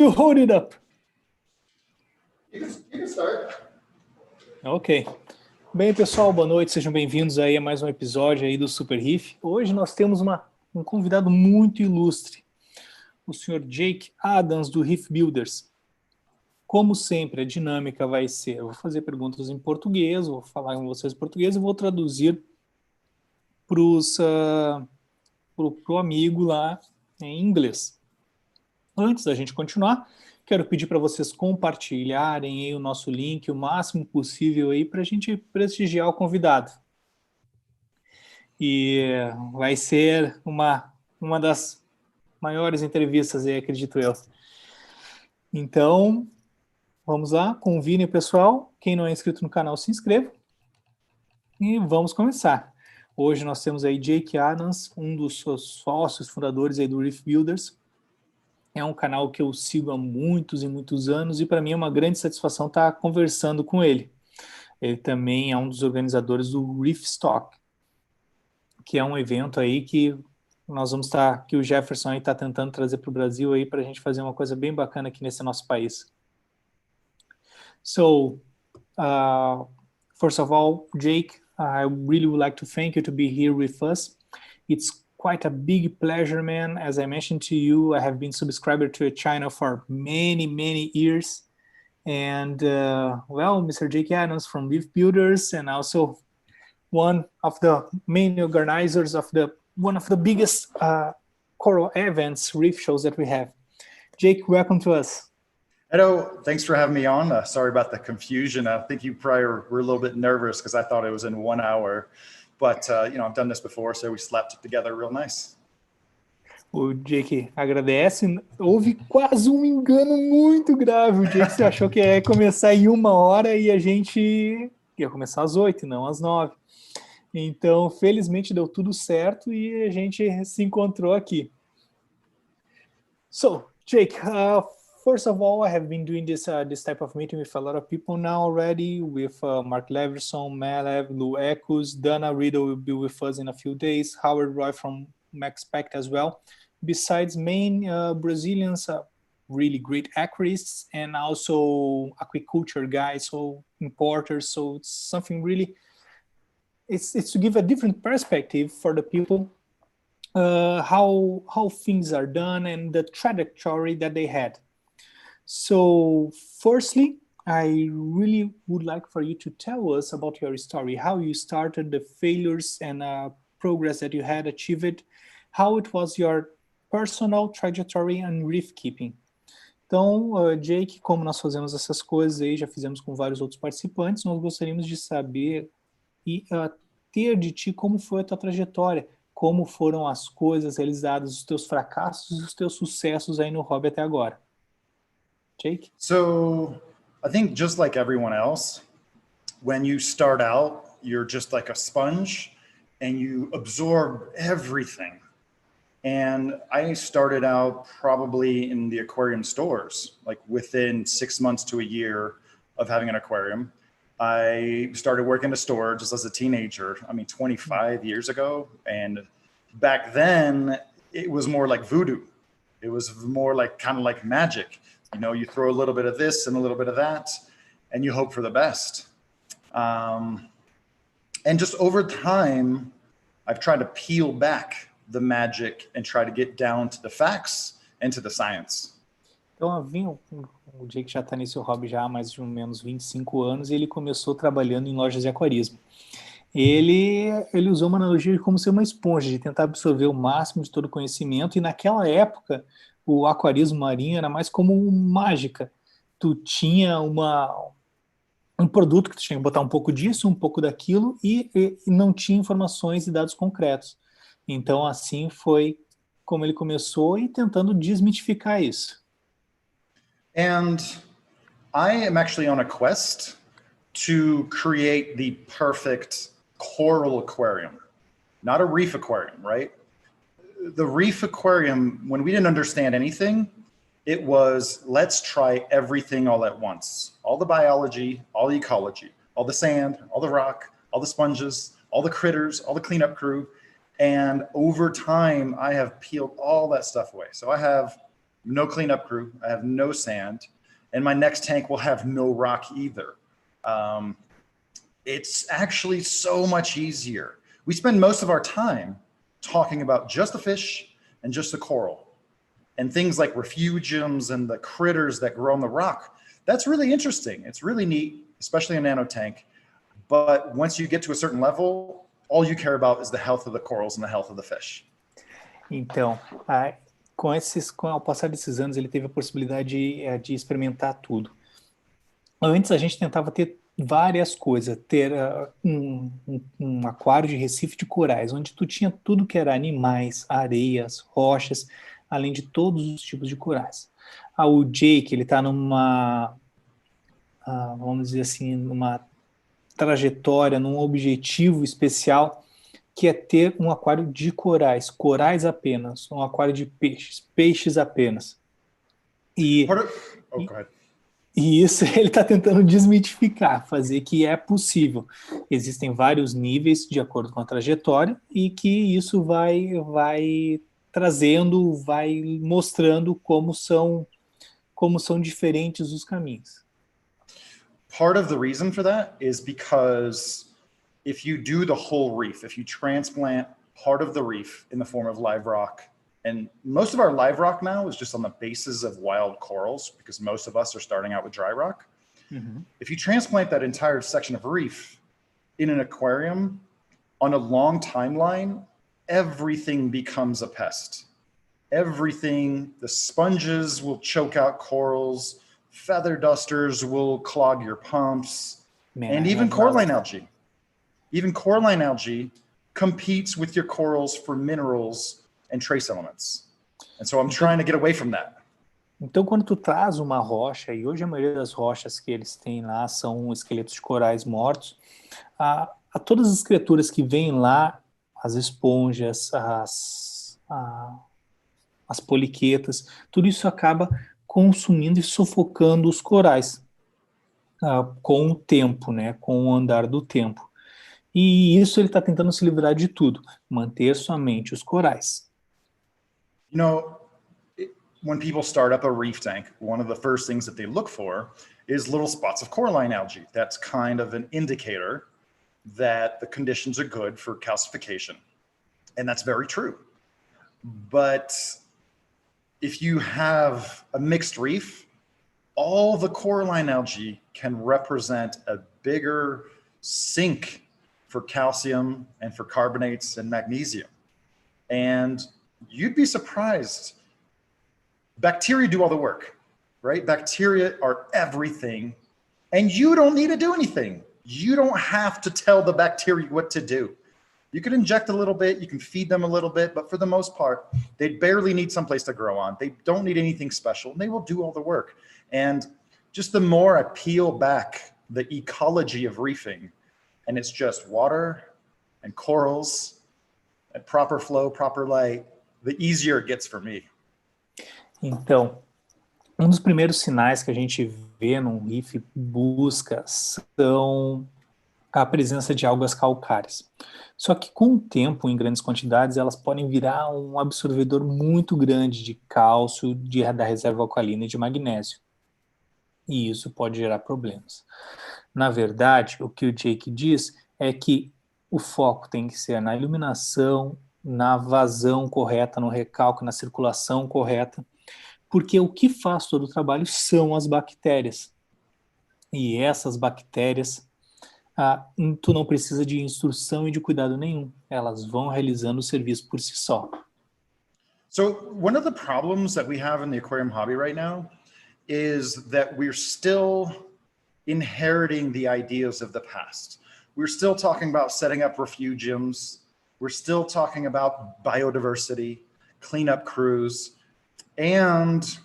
You hold it up. You can start. Ok. Bem, pessoal, boa noite, sejam bem-vindos aí a mais um episódio aí do superreef. Hoje nós temos um convidado muito ilustre, o senhor jakeadams do ReefBuilders. Como sempre, a dinâmica vai ser, eu vou fazer perguntas em português, vou falar com vocês em português e vou traduzir pro amigo lá em inglês. Antes da gente continuar, quero pedir para vocês compartilharem aí o nosso link o máximo possível aí para a gente prestigiar o convidado. E vai ser uma das maiores entrevistas aí, acredito eu. Então, vamos lá, convidem o pessoal. Quem não é inscrito no canal, se inscreva. E vamos começar. Hoje nós temos aí jakeadams, um dos seus sócios fundadores aí do ReefBuilders. É um canal que eu sigo há muitos e muitos anos e para mim é uma grande satisfação estar conversando com ele. Ele também é um dos organizadores do Reef Stock, que é um evento aí que nós vamos estar, que o Jefferson aí está tentando trazer para o Brasil aí para a gente fazer uma coisa bem bacana aqui nesse nosso país. So, first of all, Jake, I really would like to thank you to be here with us. It's quite a big pleasure, man. As I mentioned to you, I have been subscriber to a channel for many years. And, well, Mr. jakeadams from ReefBuilders and also one of the main organizers of one of the biggest coral events, reef shows that we have. Jake, welcome to us. Hello, thanks for having me on. Sorry about the confusion. I think you probably were a little bit nervous because I thought it was in 1 hour. But, you know, I've done this before, so we slapped it together real nice. O Jake agradece. Houve quase um engano muito grave. O Jake se achou que ia começar em 1 hora e a gente ia começar às 8, não às 9. Então, felizmente deu tudo certo e a gente se encontrou aqui. So, Jake, first of all, I have been doing this type of meeting with a lot of people now already, with Mark Leverson, Malev, Lou Echoes, Dana Riddle will be with us in a few days, Howard Roy from MaxPact as well. Besides main Brazilians, really great aquarists, and also aquaculture guys, so importers, so it's something really, it's to give a different perspective for the people, how things are done and the trajectory that they had. So firstly, I really would like for you to tell us about your story, how you started, the failures and progress that you had achieved, how it was your personal trajectory and reef keeping. Então, Jake, como nós fazemos essas coisas aí, já fizemos com vários outros participantes, nós gostaríamos de saber e ter de ti como foi a tua trajetória, como foram as coisas realizadas, os teus fracassos e os teus sucessos aí no hobby até agora. Jake? So I think just like everyone else, when you start out, you're just like a sponge and you absorb everything. And I started out probably in the aquarium stores, like within 6 months to a year of having an aquarium. I started working the store just as a teenager, 25 years ago. And back then it was more like voodoo. It was more like kind of like magic. You know, you throw a little bit of this and a little bit of that, and you hope for the best. And just over time, I've tried to peel back the magic and try to get down to the facts and to the science. Então, o Jake já está nesse hobby já há mais ou menos 25 anos e ele começou trabalhando em lojas de aquarismo. Ele usou uma analogia de como ser uma esponja, de tentar absorver o máximo de todo o conhecimento, e naquela época o aquarismo marinho era mais como mágica. Tu tinha um produto que tu tinha que botar um pouco disso, um pouco daquilo, e não tinha informações e dados concretos. Então, assim foi como ele começou e tentando desmitificar isso. And I am actually on a quest to create the perfect coral aquarium, not a reef aquarium, right? The reef aquarium, when we didn't understand anything, it was, let's try everything all at once. All the biology, all the ecology, all the sand, all the rock, all the sponges, all the critters, all the cleanup crew. And over time, I have peeled all that stuff away. So I have no cleanup crew. I have no sand, and my next tank will have no rock either. It's actually so much easier. We spend most of our time talking about just the fish and just the coral, and things like refugiums and the critters that grow on the rock. That's really interesting. It's really neat, especially a nano tank. But once you get to a certain level, all you care about is the health of the corals and the health of the fish. Então, ao passar desses anos, ele teve a possibilidade de experimentar tudo. Antes, a gente tentava ter várias coisas, ter um aquário de recife de corais, onde tu tinha tudo que era animais, areias, rochas, além de todos os tipos de corais. O Jake, ele está numa, vamos dizer assim, numa trajetória, num objetivo especial, que é ter um aquário de corais, corais apenas, um aquário de peixes, peixes apenas. E isso ele está tentando desmitificar, fazer que é possível. Existem vários níveis de acordo com a trajetória e que isso vai trazendo, vai mostrando como são diferentes os caminhos. Part of the reason for that is because if you do the whole reef, if you transplant part of the reef in the form of live rock, and most of our live rock now is just on the basis of wild corals, because most of us are starting out with dry rock. Mm-hmm. If you transplant that entire section of reef in an aquarium on a long timeline, everything becomes a pest. Everything, the sponges will choke out corals, feather dusters will clog your pumps, and even coralline algae. Even coralline algae competes with your corals for minerals and trace elements. And so I'm trying to get away from that. Então, quando tu traz uma rocha, e hoje a maioria das rochas que eles têm lá são esqueletos de corais mortos, a todas as criaturas que vêm lá, as esponjas, as poliquetas, tudo isso acaba consumindo e sufocando os corais com o tempo, né, com o andar do tempo. E isso ele está tentando se livrar de tudo, manter somente os corais. You know, when people start up a reef tank, one of the first things that they look for is little spots of coralline algae. That's kind of an indicator that the conditions are good for calcification. And that's very true. But if you have a mixed reef, all the coralline algae can represent a bigger sink for calcium and for carbonates and magnesium. And you'd be surprised. Bacteria do all the work, right? Bacteria are everything, and you don't need to do anything. You don't have to tell the bacteria what to do. You can inject a little bit, you can feed them a little bit, but for the most part, they barely need someplace to grow on. They don't need anything special, and they will do all the work. And just the more I peel back the ecology of reefing, and it's just water and corals and proper flow, proper light, the easier it gets for me. Então, um dos primeiros sinais que a gente vê num reef busca são a presença de algas calcárias. Só que com o tempo, em grandes quantidades, elas podem virar um absorvedor muito grande de cálcio, da reserva alcalina e de magnésio. E isso pode gerar problemas. Na verdade, o que o Jake diz é que o foco tem que ser na iluminação, na vazão correta, no recalque, na circulação correta, porque o que faz todo o trabalho são as bactérias. E essas bactérias, tu não precisa de instrução e de cuidado nenhum. Elas vão realizando o serviço por si só. So one of the problems that we have in the aquarium hobby right now is that we're still inheriting the ideas of the past. We're still talking about setting up refugiums. We're still talking about biodiversity, cleanup crews, and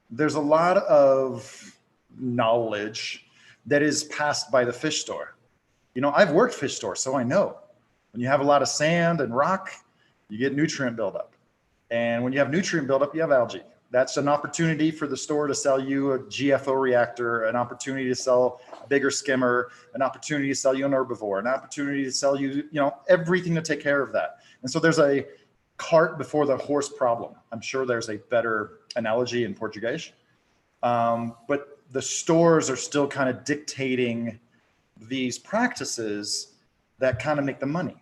there's a lot of knowledge that is passed by the fish store. You know, I've worked fish stores, so I know. When you have a lot of sand and rock, you get nutrient buildup. And when you have nutrient buildup, you have algae. That's an opportunity for the store to sell you a GFO reactor, an opportunity to sell a bigger skimmer, an opportunity to sell you an herbivore, an opportunity to sell you, you know, everything to take care of that. And so there's a cart before the horse problem. I'm sure there's a better analogy in Portuguese. But the stores are still kind of dictating these practices that kind of make the money.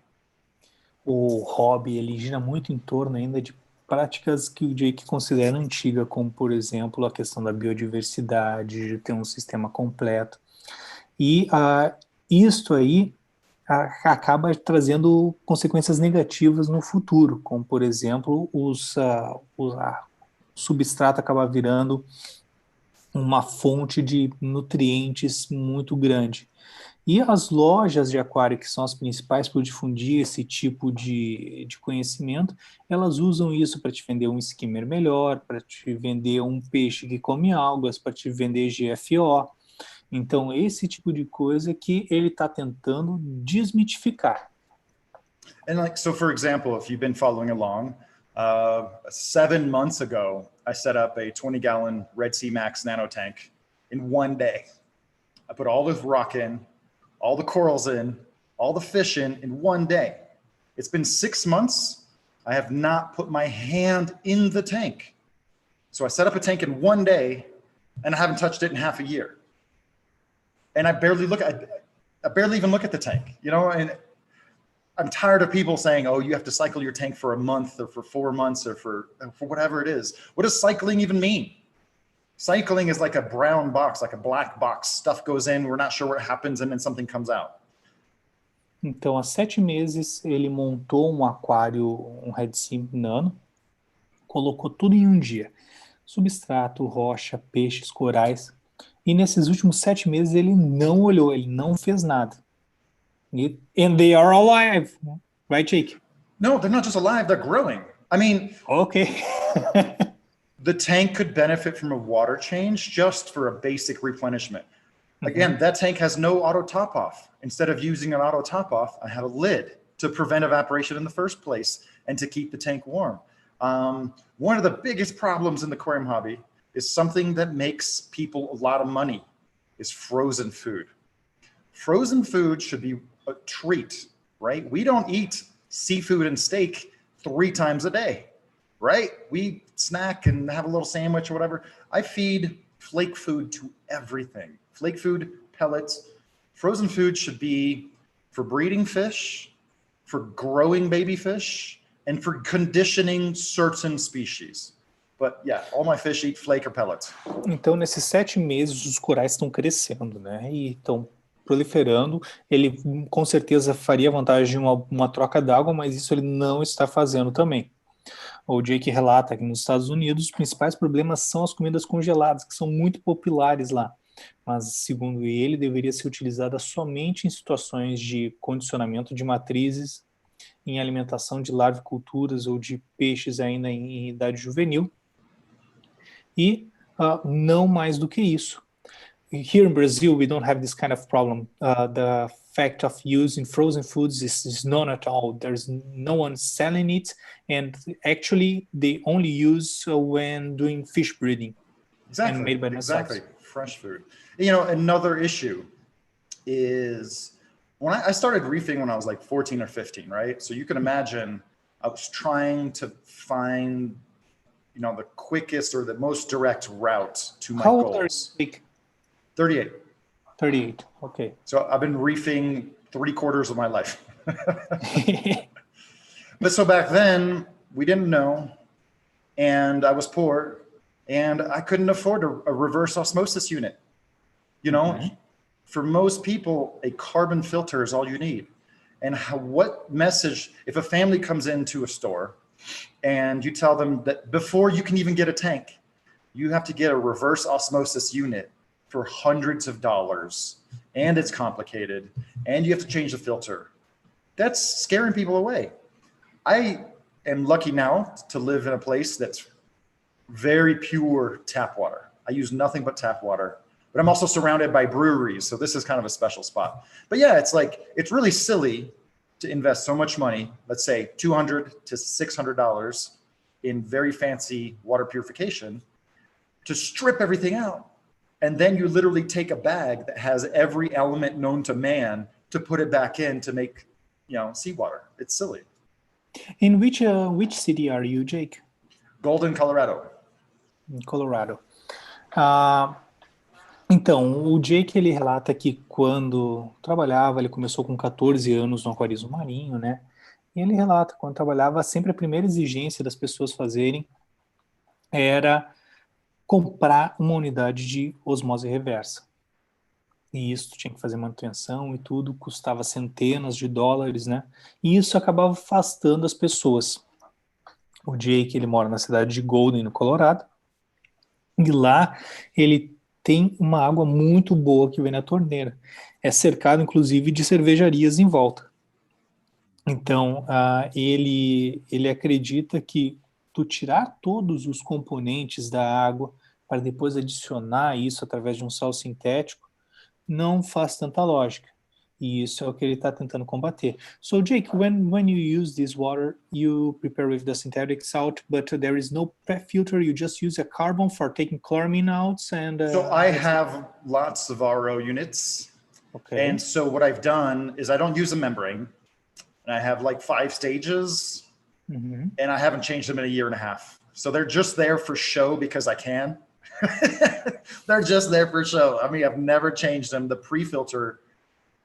O hobby, ele gira muito em torno ainda de práticas que o Jake considera antiga, como, por exemplo, a questão da biodiversidade, de ter um sistema completo. E isto aí acaba trazendo consequências negativas no futuro, como, por exemplo, o substrato acaba virando uma fonte de nutrientes muito grande. E as lojas de aquário, que são as principais por difundir esse tipo de conhecimento, elas usam isso para te vender um skimmer melhor, para te vender um peixe que come algas, para te vender GFO. Então, esse tipo de coisa que ele está tentando desmitificar. And like, so for example, if you've been following along, 7 months ago, I set up a 20-gallon Red Sea Max nano tank in one day. I put all the rock in, all the corals in, all the fish in one day. It's been 6 months. I have not put my hand in the tank. So I set up a tank in one day and I haven't touched it in half a year. And I barely even look at the tank, you know, and I'm tired of people saying, oh, you have to cycle your tank for a month or for 4 months or for whatever it is. What does cycling even mean? Cycling is like a brown box, like a black box. Stuff goes in, we're not sure what happens, and then something comes out. Então, há 7 meses, ele montou um aquário, um Red Sea Nano, colocou tudo em um dia. Substrato, rocha, peixes, corais. E nesses últimos 7 meses, ele não olhou, ele não fez nada. And they are alive, right, Jake? No, they're not just alive, they're growing. I mean... Okay. The tank could benefit from a water change just for a basic replenishment. Again, that tank has no auto top off. Instead of using an auto top off, I have a lid to prevent evaporation in the first place and to keep the tank warm. One of the biggest problems in the aquarium hobby is something that makes people a lot of money is frozen food. Frozen food should be a treat, right? We don't eat seafood and steak 3 times a day. Right? We snack and have a little sandwich or whatever. I feed flake food to everything. Flake food, pellets. Frozen food should be for breeding fish, for growing baby fish, and for conditioning certain species. But yeah, all my fish eat flake or pellets. Então, nesses 7 meses, os corais estão crescendo, né? E estão proliferando. Ele, com certeza, faria vantagem de uma troca d'água, mas isso ele não está fazendo também. O Jake relata que nos Estados Unidos os principais problemas são as comidas congeladas, que são muito populares lá. Mas, segundo ele, deveria ser utilizada somente em situações de condicionamento de matrizes, em alimentação de larviculturas ou de peixes ainda em idade juvenil. E não mais do que isso. Here in Brazil, we don't have this kind of problem. The fact of using frozen foods is none at all. There's no one selling it, and actually, they only use when doing fish breeding. Exactly. And made by exactly. Fresh food. You know, another issue is when I started reefing when I was like 14 or 15, right? So you can imagine I was trying to find, you know, the quickest or the most direct route to my goals. How old are you? 38. 38, okay. So I've been reefing 3/4 of my life. But so back then, we didn't know, and I was poor, and I couldn't afford a reverse osmosis unit. You know, for most people, a carbon filter is all you need. And what message, if a family comes into a store and you tell them that before you can even get a tank, you have to get a reverse osmosis unit for hundreds of dollars, and it's complicated, and you have to change the filter. That's scaring people away. I am lucky now to live in a place that's very pure tap water. I use nothing but tap water, but I'm also surrounded by breweries, so this is kind of a special spot. But yeah, it's like, it's really silly to invest so much money, let's say $200 to $600 in very fancy water purification, to strip everything out. And then you literally take a bag that has every element known to man to put it back in to make, you know, seawater. It's silly. In which city are you, Jake? Golden, Colorado. em Colorado. Então, o Jake, ele relata que quando trabalhava, ele começou com 14 anos no aquarismo marinho, né? E ele relata, quando trabalhava, sempre a primeira exigência das pessoas fazerem era comprar uma unidade de osmose reversa. E isso tinha que fazer manutenção e tudo, custava centenas de dólares, né? E isso acabava afastando as pessoas. O Jake, ele mora na cidade de Golden, no Colorado, e lá ele tem uma água muito boa que vem na torneira. É cercado, inclusive, de cervejarias em volta. Então, ele acredita que tu tirar todos os componentes da água para depois adicionar isso através de um sal sintético não faz tanta lógica. E isso é o que ele está tentando combater. So, Jake, when you use this water, you prepare with the synthetic salt, but there is no prep filter. You just use a carbon for taking chloramine out. And So I have lots of RO units. Okay. And so what I've done is I don't use a membrane. And I have like 5 stages. And I haven't changed them in a year and a half. So they're just there for show because I can. They're just there for show. I mean, I've never changed them. The pre-filter,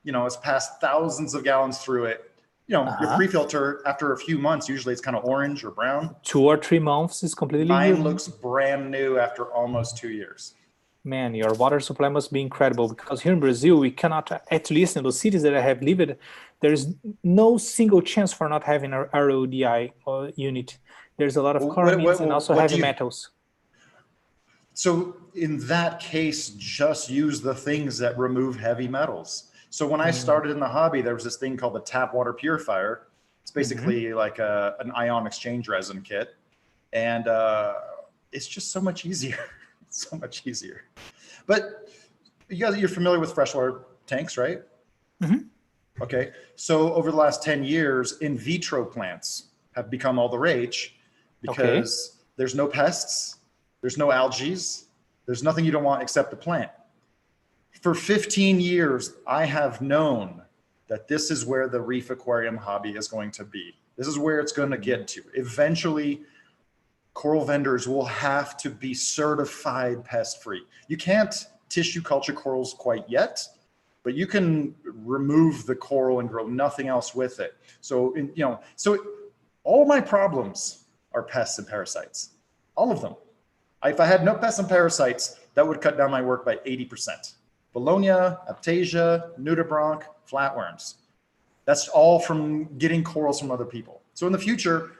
you know, has passed thousands of gallons through it. You know, your pre-filter, after a few months, usually it's kind of orange or brown. 2 or 3 months is completely Mine new. looks brand new after almost 2 years. Man, your water supply must be incredible, because here in Brazil, we cannot, at least in the cities that I have lived, there's no single chance for not having a RODI unit. There's a lot of chloramines and also heavy metals. So in that case, just use the things that remove heavy metals. So when I started in the hobby, there was this thing called the tap water purifier. It's basically like an ion exchange resin kit. And it's just so much easier. So much easier. But you guys, you're familiar with freshwater tanks, right? Okay. So over the last 10 years, in vitro plants have become all the rage because there's no pests, there's no algae, there's nothing you don't want except the plant. For 15 years, I have known that this is where the reef aquarium hobby is going to be. This is where it's going to get to. Eventually, coral vendors will have to be certified pest-free. You can't tissue culture corals quite yet, but you can remove the coral and grow nothing else with it. So, so all my problems are pests and parasites, all of them. If I had no pests and parasites, that would cut down my work by 80%. Bologna, Aptasia, nudibranch, flatworms. That's all from getting corals from other people. So in the future,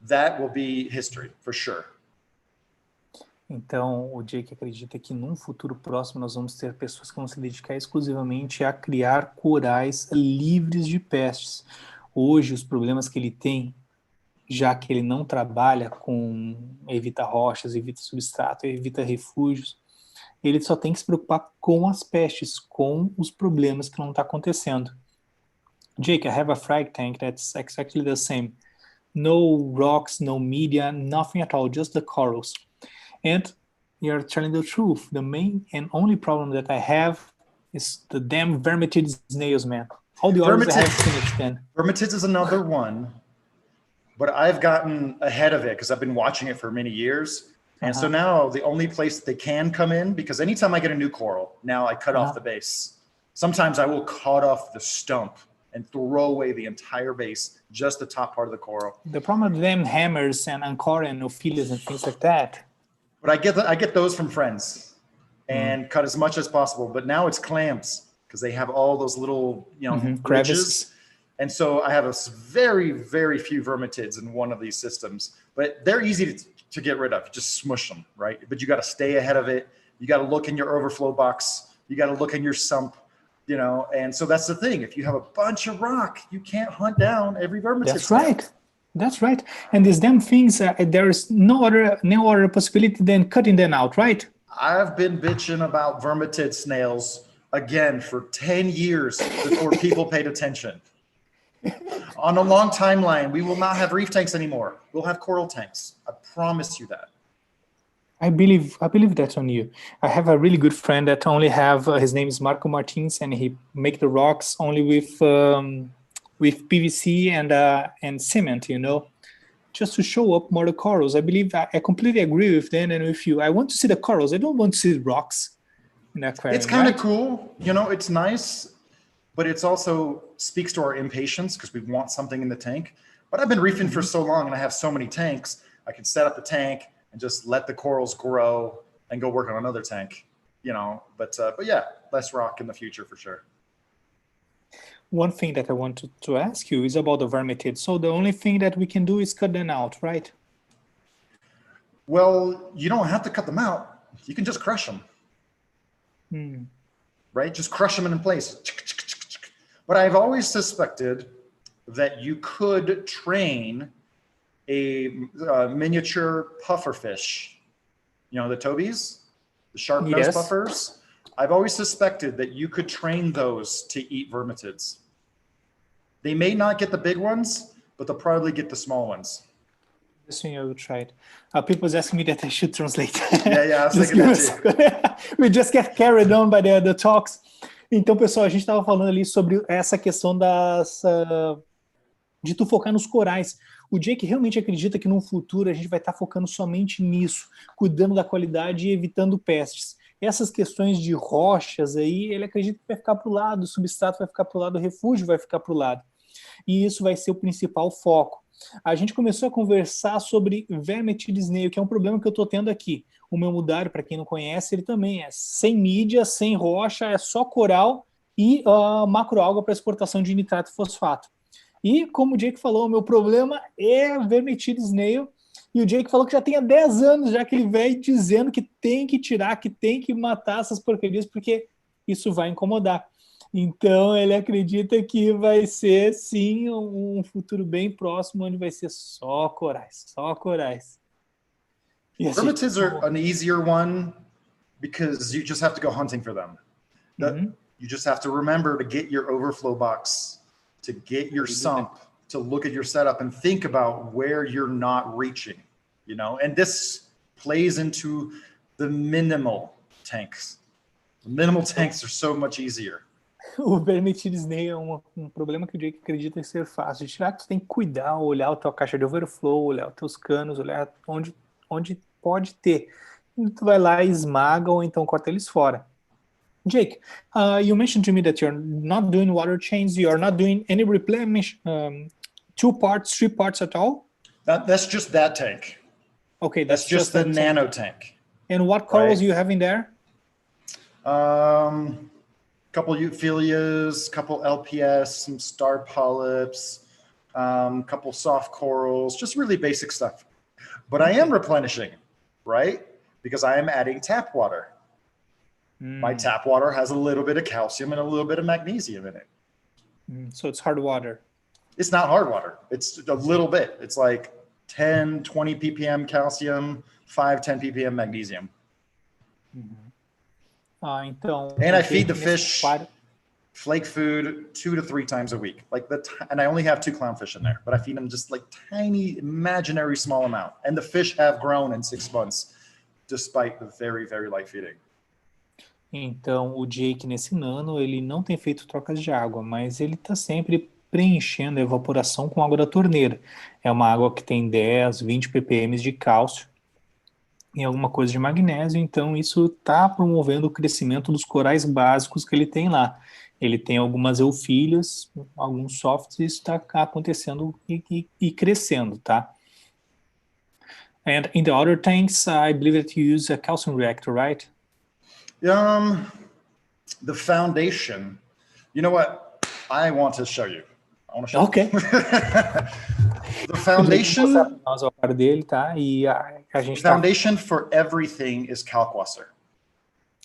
that will be history, for sure. Então, o Jake acredita que num futuro próximo nós vamos ter pessoas que vão se dedicar exclusivamente a criar corais livres de pestes. Hoje, os problemas que ele tem, já que ele não trabalha com evita rochas, evita substrato, evita refúgios, ele só tem que se preocupar com as pestes, com os problemas que não está acontecendo. Jake, I have a frag tank that's exactly the same. No rocks, no media, nothing at all, just the corals. And you're telling the truth. The main and only problem that I have is the damn vermitid snails, man. All the others I have finished then. Vermitids is another one, but I've gotten ahead of it because I've been watching it for many years. And so now the only place that they can come in, because anytime I get a new coral, now I cut off the base. Sometimes I will cut off the stump and throw away the entire base, just the top part of the coral. The problem with them hammers and ancora and ophelias and things like that. But I get those from friends and cut as much as possible. But now it's clams because they have all those little, ridges. And so I have a very, very few vermitids in one of these systems, but they're easy to get rid of. You just smush them, right? But you got to stay ahead of it. You got to look in your overflow box. You got to look in your sump, and so that's the thing. If you have a bunch of rock, you can't hunt down every vermitid. That's right. That's right. And these damn things, there is no other possibility than cutting them out, right? I've been bitching about vermitid snails again for 10 years before people paid attention. On a long timeline, we will not have reef tanks anymore. We'll have coral tanks. I promise you that. I believe that's on you. I have a really good friend that only have, his name is Marco Martins, and he make the rocks only with PVC and cement, just to show up more the corals. I believe I completely agree with them and with you. I want to see the corals. I don't want to see rocks in the aquarium. It's kind of cool. You know, it's nice, but it's also speaks to our impatience because we want something in the tank. But I've been reefing for so long and I have so many tanks, I can set up a tank and just let the corals grow and go work on another tank, you know, but yeah, less rock in the future for sure. One thing that I wanted to ask you is about the vermitids. So the only thing that we can do is cut them out, right? Well, you don't have to cut them out. You can just crush them. Right? Just crush them in place. But I've always suspected that you could train a miniature pufferfish. You know, the tobies, the sharp-nosed puffers. I've always suspected that you could train those to eat vermitids. They may not get the big ones, but they'll probably get the small ones. This thing I will try it. People's asking me that I should translate. Yeah, I was thinking that too. We just get carried on by the talks. Então, pessoal, a gente estava falando ali sobre essa questão de tu focar nos corais. O Jake realmente acredita que no futuro a gente vai estar focando somente nisso, cuidando da qualidade e evitando pestes. Essas questões de rochas aí, ele acredita que vai ficar para o lado, o substrato vai ficar para o lado, o refúgio vai ficar para o lado. E isso vai ser o principal foco. A gente começou a conversar sobre vermetid snail, que é um problema que eu estou tendo aqui. O meu mudário, para quem não conhece, ele também é sem mídia, sem rocha, é só coral e macroalga para exportação de nitrato e fosfato. E, como o Jake falou, o meu problema é vermetid snail. E o Jake falou que já tem há 10 anos já que ele vem dizendo que tem que tirar, que tem que matar essas porcarias, porque isso vai incomodar. Então, ele acredita que vai ser, sim, um futuro bem próximo, onde vai ser só corais, só corais. Vermitids are an easier one because you just have to go hunting for them. You just have to remember to get your overflow box, to get your sump, to look at your setup and think about where you're not reaching, you know, and this plays into the minimal tanks. The minimal tanks are so much easier. O vermetid snail é um problema que o Jake acredita em ser fácil de tirar, que tu tem que cuidar, olhar a tua caixa de overflow, olhar os teus canos, olhar onde pode ter. E tu vai lá e esmaga ou então corta eles fora. Jake, you mentioned to me that you're not doing water change, you're not doing any replenish, 2 parts, 3 parts at all? That's just that tank. Okay, that's just the nano tank. And what corals you have in there? Couple euphyllias, couple LPS, some star polyps, couple soft corals, just really basic stuff. But I am replenishing, right? Because I am adding tap water. My tap water has a little bit of calcium and a little bit of magnesium in it. So it's hard water. It's not hard water. It's a little bit. It's like 10, 20 ppm calcium, 5, 10 ppm magnesium. Então, and I feed the fish flake food 2 to 3 times a week. And I only have 2 clownfish in there, but I feed them just like tiny, imaginary small amount. And the fish have grown in 6 months, despite the very, very light feeding. Então, o Jake nesse nano, ele não tem feito trocas de água, mas ele está sempre preenchendo a evaporação com água da torneira. É uma água que tem 10, 20 ppm de cálcio e alguma coisa de magnésio, então isso está promovendo o crescimento dos corais básicos que ele tem lá. Ele tem algumas eufílias, alguns softs, e isso está acontecendo e crescendo, tá? And in the other tanks, I believe that you use a calcium reactor, right? The foundation, you know what? I want to show you. I want to show okay. you. The foundation, foundation for everything is kalkwasser.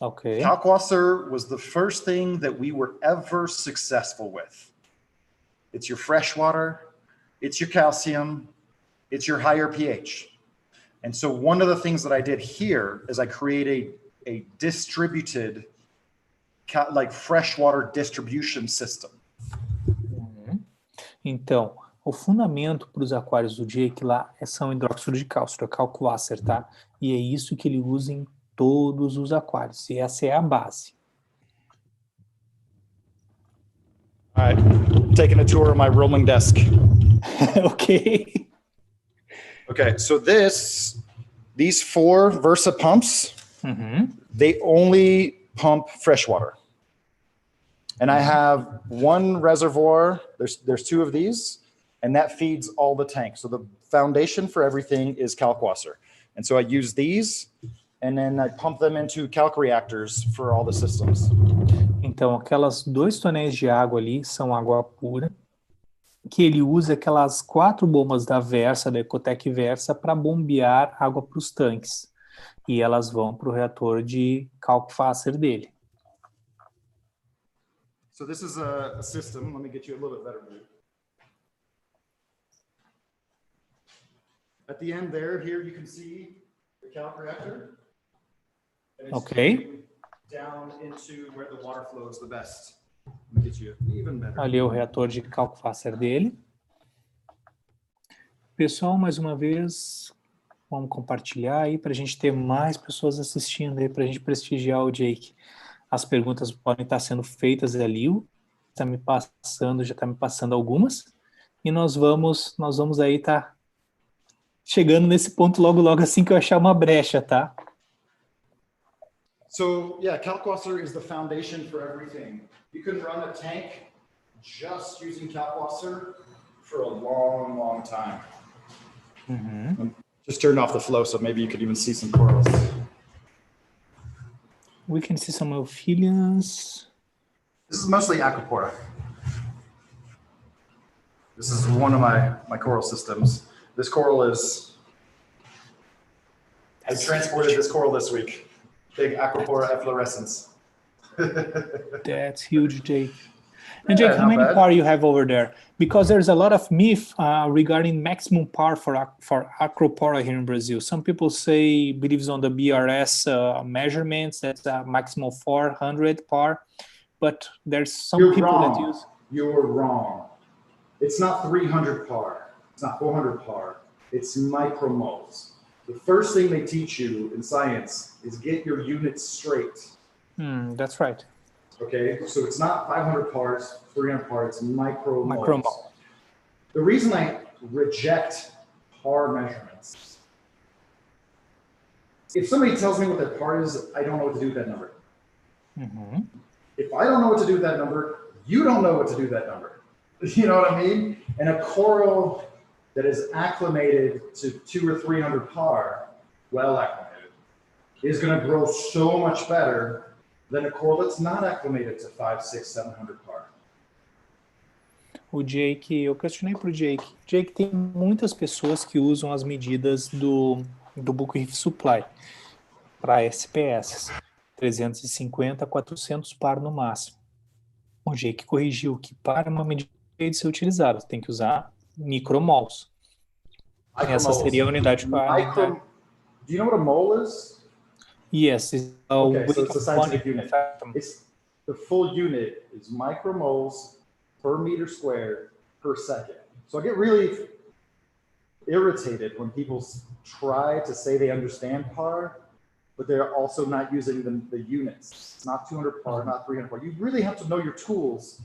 Okay. Kalkwasser was the first thing that we were ever successful with. It's your fresh water, it's your calcium, it's your higher pH. And so one of the things that I did here is I created a distributed, like freshwater distribution system. Então, o fundamento para os aquários do Jake lá são hidróxido de cálcio, é kalkwasser, tá? E é isso que ele usa em todos os aquários, e essa é a base. All right, taking a tour of my rolling desk. Ok. Okay, so these 4 Versa pumps, they only pump fresh water. And I have 1 reservoir, there's 2 of these, and that feeds all the tanks. So the foundation for everything is kalkwasser. And so I use these, and then I pump them into calc reactors for all the systems. Então, aquelas 2 tonéis de água ali são água pura, que ele usa aquelas 4 bombas da Versa, da Ecotec Versa, para bombear água para os tanques. E elas vão para o reator de kalkwasser dele. So this is a system. Let me get you a little bit better view. At the end there, here you can see the calc reactor. And it's Okay. down into where the water flows the best. Let me get you even better. Ali é o reator de kalkwasser dele. Pessoal, mais uma vez, vamos compartilhar aí para a gente ter mais pessoas assistindo aí, para a gente prestigiar o Jake. As perguntas podem estar sendo feitas ali, já está me passando algumas, e nós vamos aí estar chegando nesse ponto logo assim que eu achar uma brecha, tá? So yeah, kalkwasser is the foundation for everything. You can run a tank just using kalkwasser for a long, long time. Just turned off the flow, so maybe you could even see some corals. We can see some ophidians. This is mostly aquapora. This is one of my coral systems. This coral is, I transported this coral this week. Big aquapora efflorescence. That's huge, Jake. And Jake, Yeah, how not many bad. par you have over there? Because there's a lot of myth regarding maximum par for acropora here in Brazil. Some people say believes on the BRS measurements that's a maximum 400 par, but there's some You're people wrong. that use. You're wrong. It's not 300 par. It's not 400 par. It's micromoles. The first thing they teach you in science is get your units straight. That's right. Okay, so it's not 500 parts, 300 parts, micromoles. Micromole. The reason I reject par measurements, if somebody tells me what their par is, I don't know what to do with that number. If I don't know what to do with that number, you don't know what to do with that number. You know what I mean? And a coral that is acclimated to 200 or 300 par, well acclimated, is going to grow so much better than a coral that's not acclimated to 500, 600, 700 par. O Jake, eu questionei pro Jake. Jake, tem muitas pessoas que usam as medidas do Book Reef Supply para SPS, 350 a 400 par no máximo. O Jake corrigiu que par é uma medida de ser utilizada, tem que usar micromoles. Essa seria a unidade para. Do you know what a mole is? Yes. Okay, so it's a scientific unit. It's the full unit is micromoles per meter squared per second. So I get really irritated when people try to say they understand par, but they're also not using the units. It's not 200 par, not 300 par. You really have to know your tools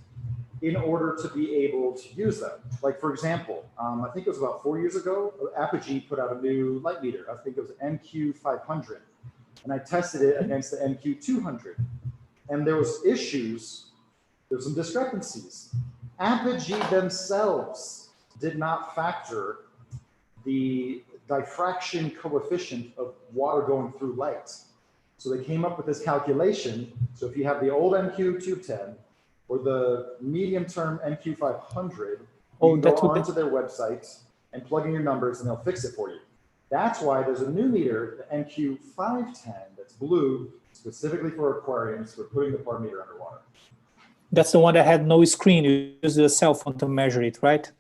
in order to be able to use them. Like for example, I think it was about 4 years ago, Apogee put out a new light meter. I think it was MQ500. And I tested it against the MQ200. And there was issues, there's some discrepancies. Apogee themselves did not factor the diffraction coefficient of water going through light. So they came up with this calculation. So if you have the old MQ210 or the medium-term MQ500, you can go onto their website and plug in your numbers and they'll fix it for you. That's why there's a new meter, the NQ510, that's blue, specifically for aquariums, for putting the par meter underwater. That's the one that had no screen. You used a cell phone to measure it, right?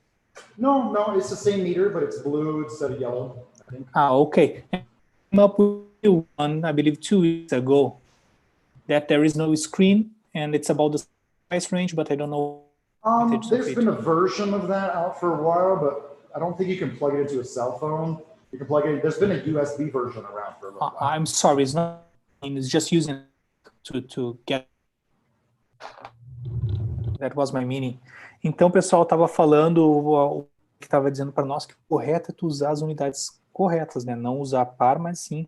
No, it's the same meter, but it's blue instead of yellow, I think. Okay. I came up with one, I believe 2 weeks ago, that there is no screen, and it's about the price range, but I don't know. There's been a version of that out for a while, but I don't think you can plug it into a cell phone. You can plug it in. There's been a USB version around for a little while. I'm sorry, it's not. It's just using to get. That was my meaning. Então, o pessoal estava falando, o estava dizendo para nós que o correto é tu usar as unidades corretas, né? Não usar par, mas sim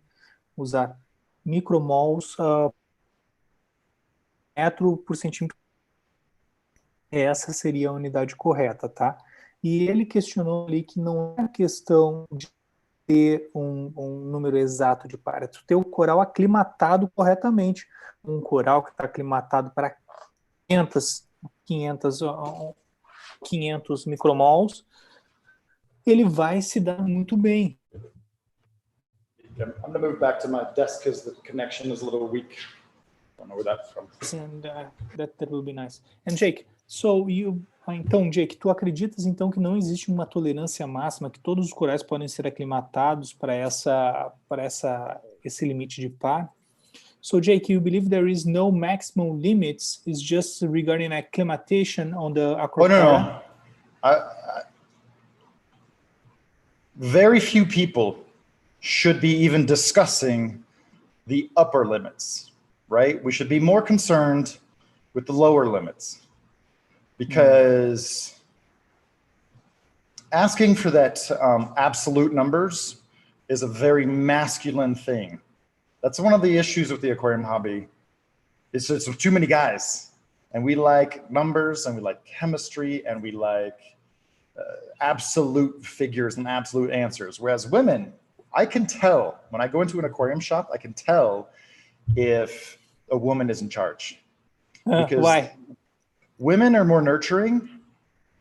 usar micromols metro por centímetro. Essa seria a unidade correta, tá? E ele questionou ali que não é questão de ter um número exato de par, é tu ter o coral aclimatado corretamente. Um coral que está aclimatado para 500 micromols, ele vai se dar muito bem. I'm going to move back to my desk because the connection is a little weak. I don't know where that's from. And that will be nice. And Jake, então, Jake, tu acreditas então que não existe uma tolerância máxima, que todos os corais podem ser aclimatados para esse limite de par? So, Jake, you believe there is no maximum limits? It's just regarding acclimatation on the aquarism? Oh, no. Very few people should be even discussing the upper limits, right? We should be more concerned with the lower limits, because asking for that absolute numbers is a very masculine thing. That's one of the issues with the aquarium hobby. It's just too many guys, and we like numbers, and we like chemistry, and we like absolute figures and absolute answers. Whereas women, I can tell when I go into an aquarium shop, I can tell if a woman is in charge. Because why? Women are more nurturing,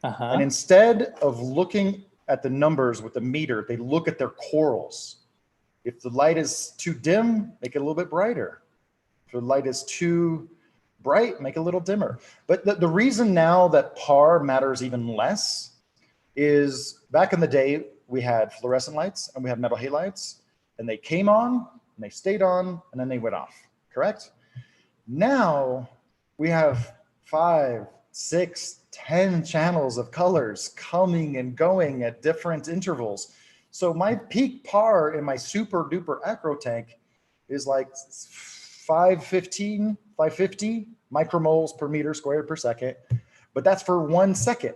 and instead of looking at the numbers with the meter, they look at their corals. If the light is too dim, make it a little bit brighter. If the light is too bright, make it a little dimmer. But the reason now that par matters even less is back in the day, we had fluorescent lights and we had metal halides, and they came on and they stayed on and then they went off, correct? Now we have 5, 6, 10 channels of colors coming and going at different intervals. So my peak par in my super duper acro tank is like 550 micromoles per meter squared per second, but that's for 1 second.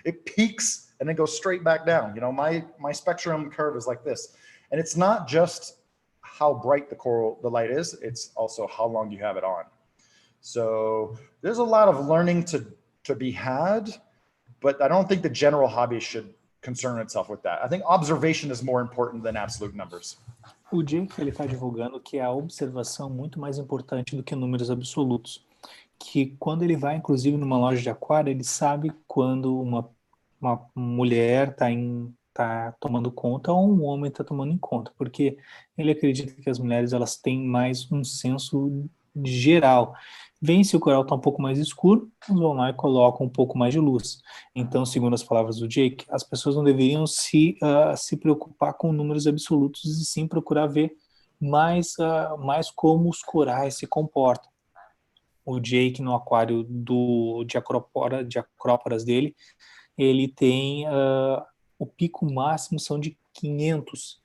It peaks and then goes straight back down. You know, my spectrum curve is like this. And it's not just how bright the light is, it's also how long you have it on. So there's a lot of learning to be had, but I don't think the general hobby should concern itself with that. I think observation is more important than absolute numbers. O Jake, ele está divulgando que a observação é muito mais importante do que números absolutos. Que quando ele vai, inclusive, numa loja de aquário, ele sabe quando uma mulher está tomando conta ou um homem está tomando em conta, porque ele acredita que as mulheres elas têm mais um senso geral. Vem se o coral está um pouco mais escuro, eles vão lá e colocam um pouco mais de luz. Então, segundo as palavras do Jake, as pessoas não deveriam se preocupar com números absolutos e sim procurar ver mais como os corais se comportam. O Jake, no aquário de acróporas dele, ele tem o pico máximo são de 500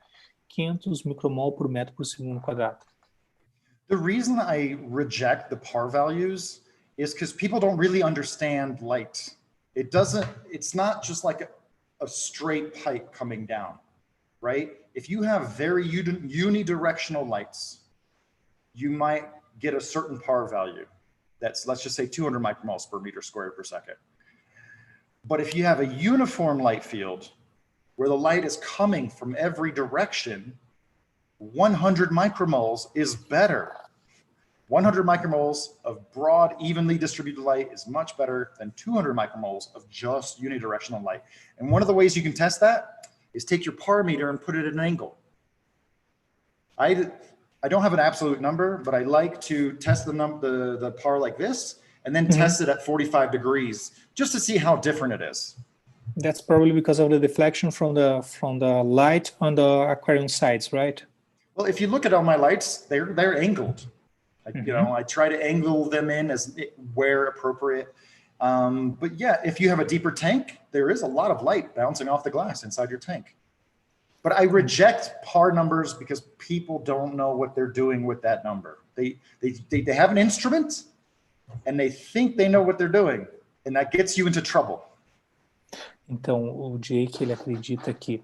micromol por metro por segundo quadrado. The reason I reject the par values is because people don't really understand light. It's not just like a straight pipe coming down, right? If you have very unidirectional lights, you might get a certain par value. That's, let's just say 200 micromoles per meter squared per second. But if you have a uniform light field where the light is coming from every direction, 100 micromoles is better. 100 micromoles of broad, evenly distributed light is much better than 200 micromoles of just unidirectional light. And one of the ways you can test that is take your par meter and put it at an angle. I don't have an absolute number, but I like to test the par like this and then test it at 45 degrees just to see how different it is. That's probably because of the deflection from the light on the aquarium sides, right? Well, if you look at all my lights, they're angled. You know, I try to angle them in where appropriate. But yeah, if you have a deeper tank, there is a lot of light bouncing off the glass inside your tank. But I reject par numbers because people don't know what they're doing with that number. They have an instrument and they think they know what they're doing, and that gets you into trouble. Então, o Jake, ele acredita que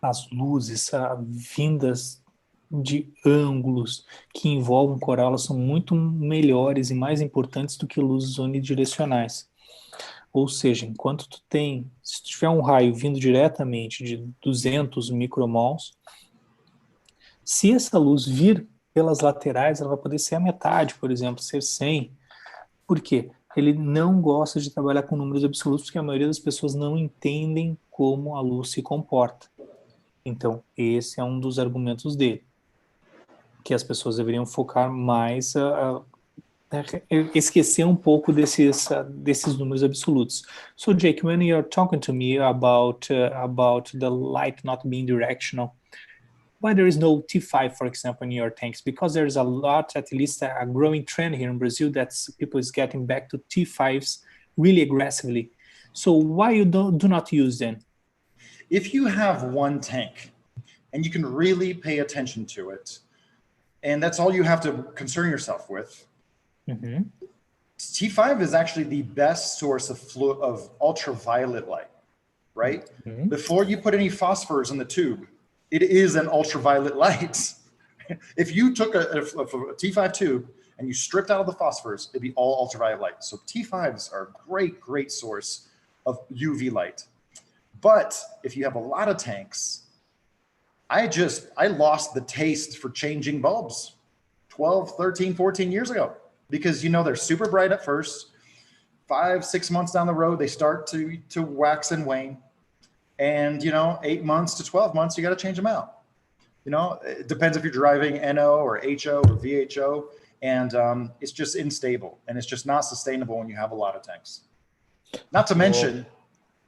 as luzes vindas de ângulos que envolvem coral, elas são muito melhores e mais importantes do que luzes unidirecionais. Ou seja, enquanto se tiver um raio vindo diretamente de 200 micromols, se essa luz vir pelas laterais, ela vai poder ser a metade, por exemplo, ser 100. Por quê? Ele não gosta de trabalhar com números absolutos, porque a maioria das pessoas não entendem como a luz se comporta. Então, esse é um dos argumentos dele, que as pessoas deveriam focar mais esquecer um pouco desses números absolutos. So, Jake, when you're talking to me about the light not being directional, why there is no T5, for example, in your tanks? Because there's a lot, at least a growing trend here in Brazil, that people is getting back to T5s really aggressively. So why you do not use them? If you have one tank and you can really pay attention to it, and that's all you have to concern yourself with, T5 is actually the best source of ultraviolet light, right? Before you put any phosphors in the tube, it is an ultraviolet light. If you took a T5 tube and you stripped out of the phosphors, it'd be all ultraviolet light. So T5s are a great, great source of UV light. But if you have a lot of tanks, I lost the taste for changing bulbs 12, 13, 14 years ago, because, you know, they're super bright at first. 5, 6 months down the road, they start to wax and wane. And, you know, 8 months to 12 months, you got to change them out. You know, it depends if you're driving NO or HO or VHO, and it's just unstable, and it's just not sustainable when you have a lot of tanks. Not to mention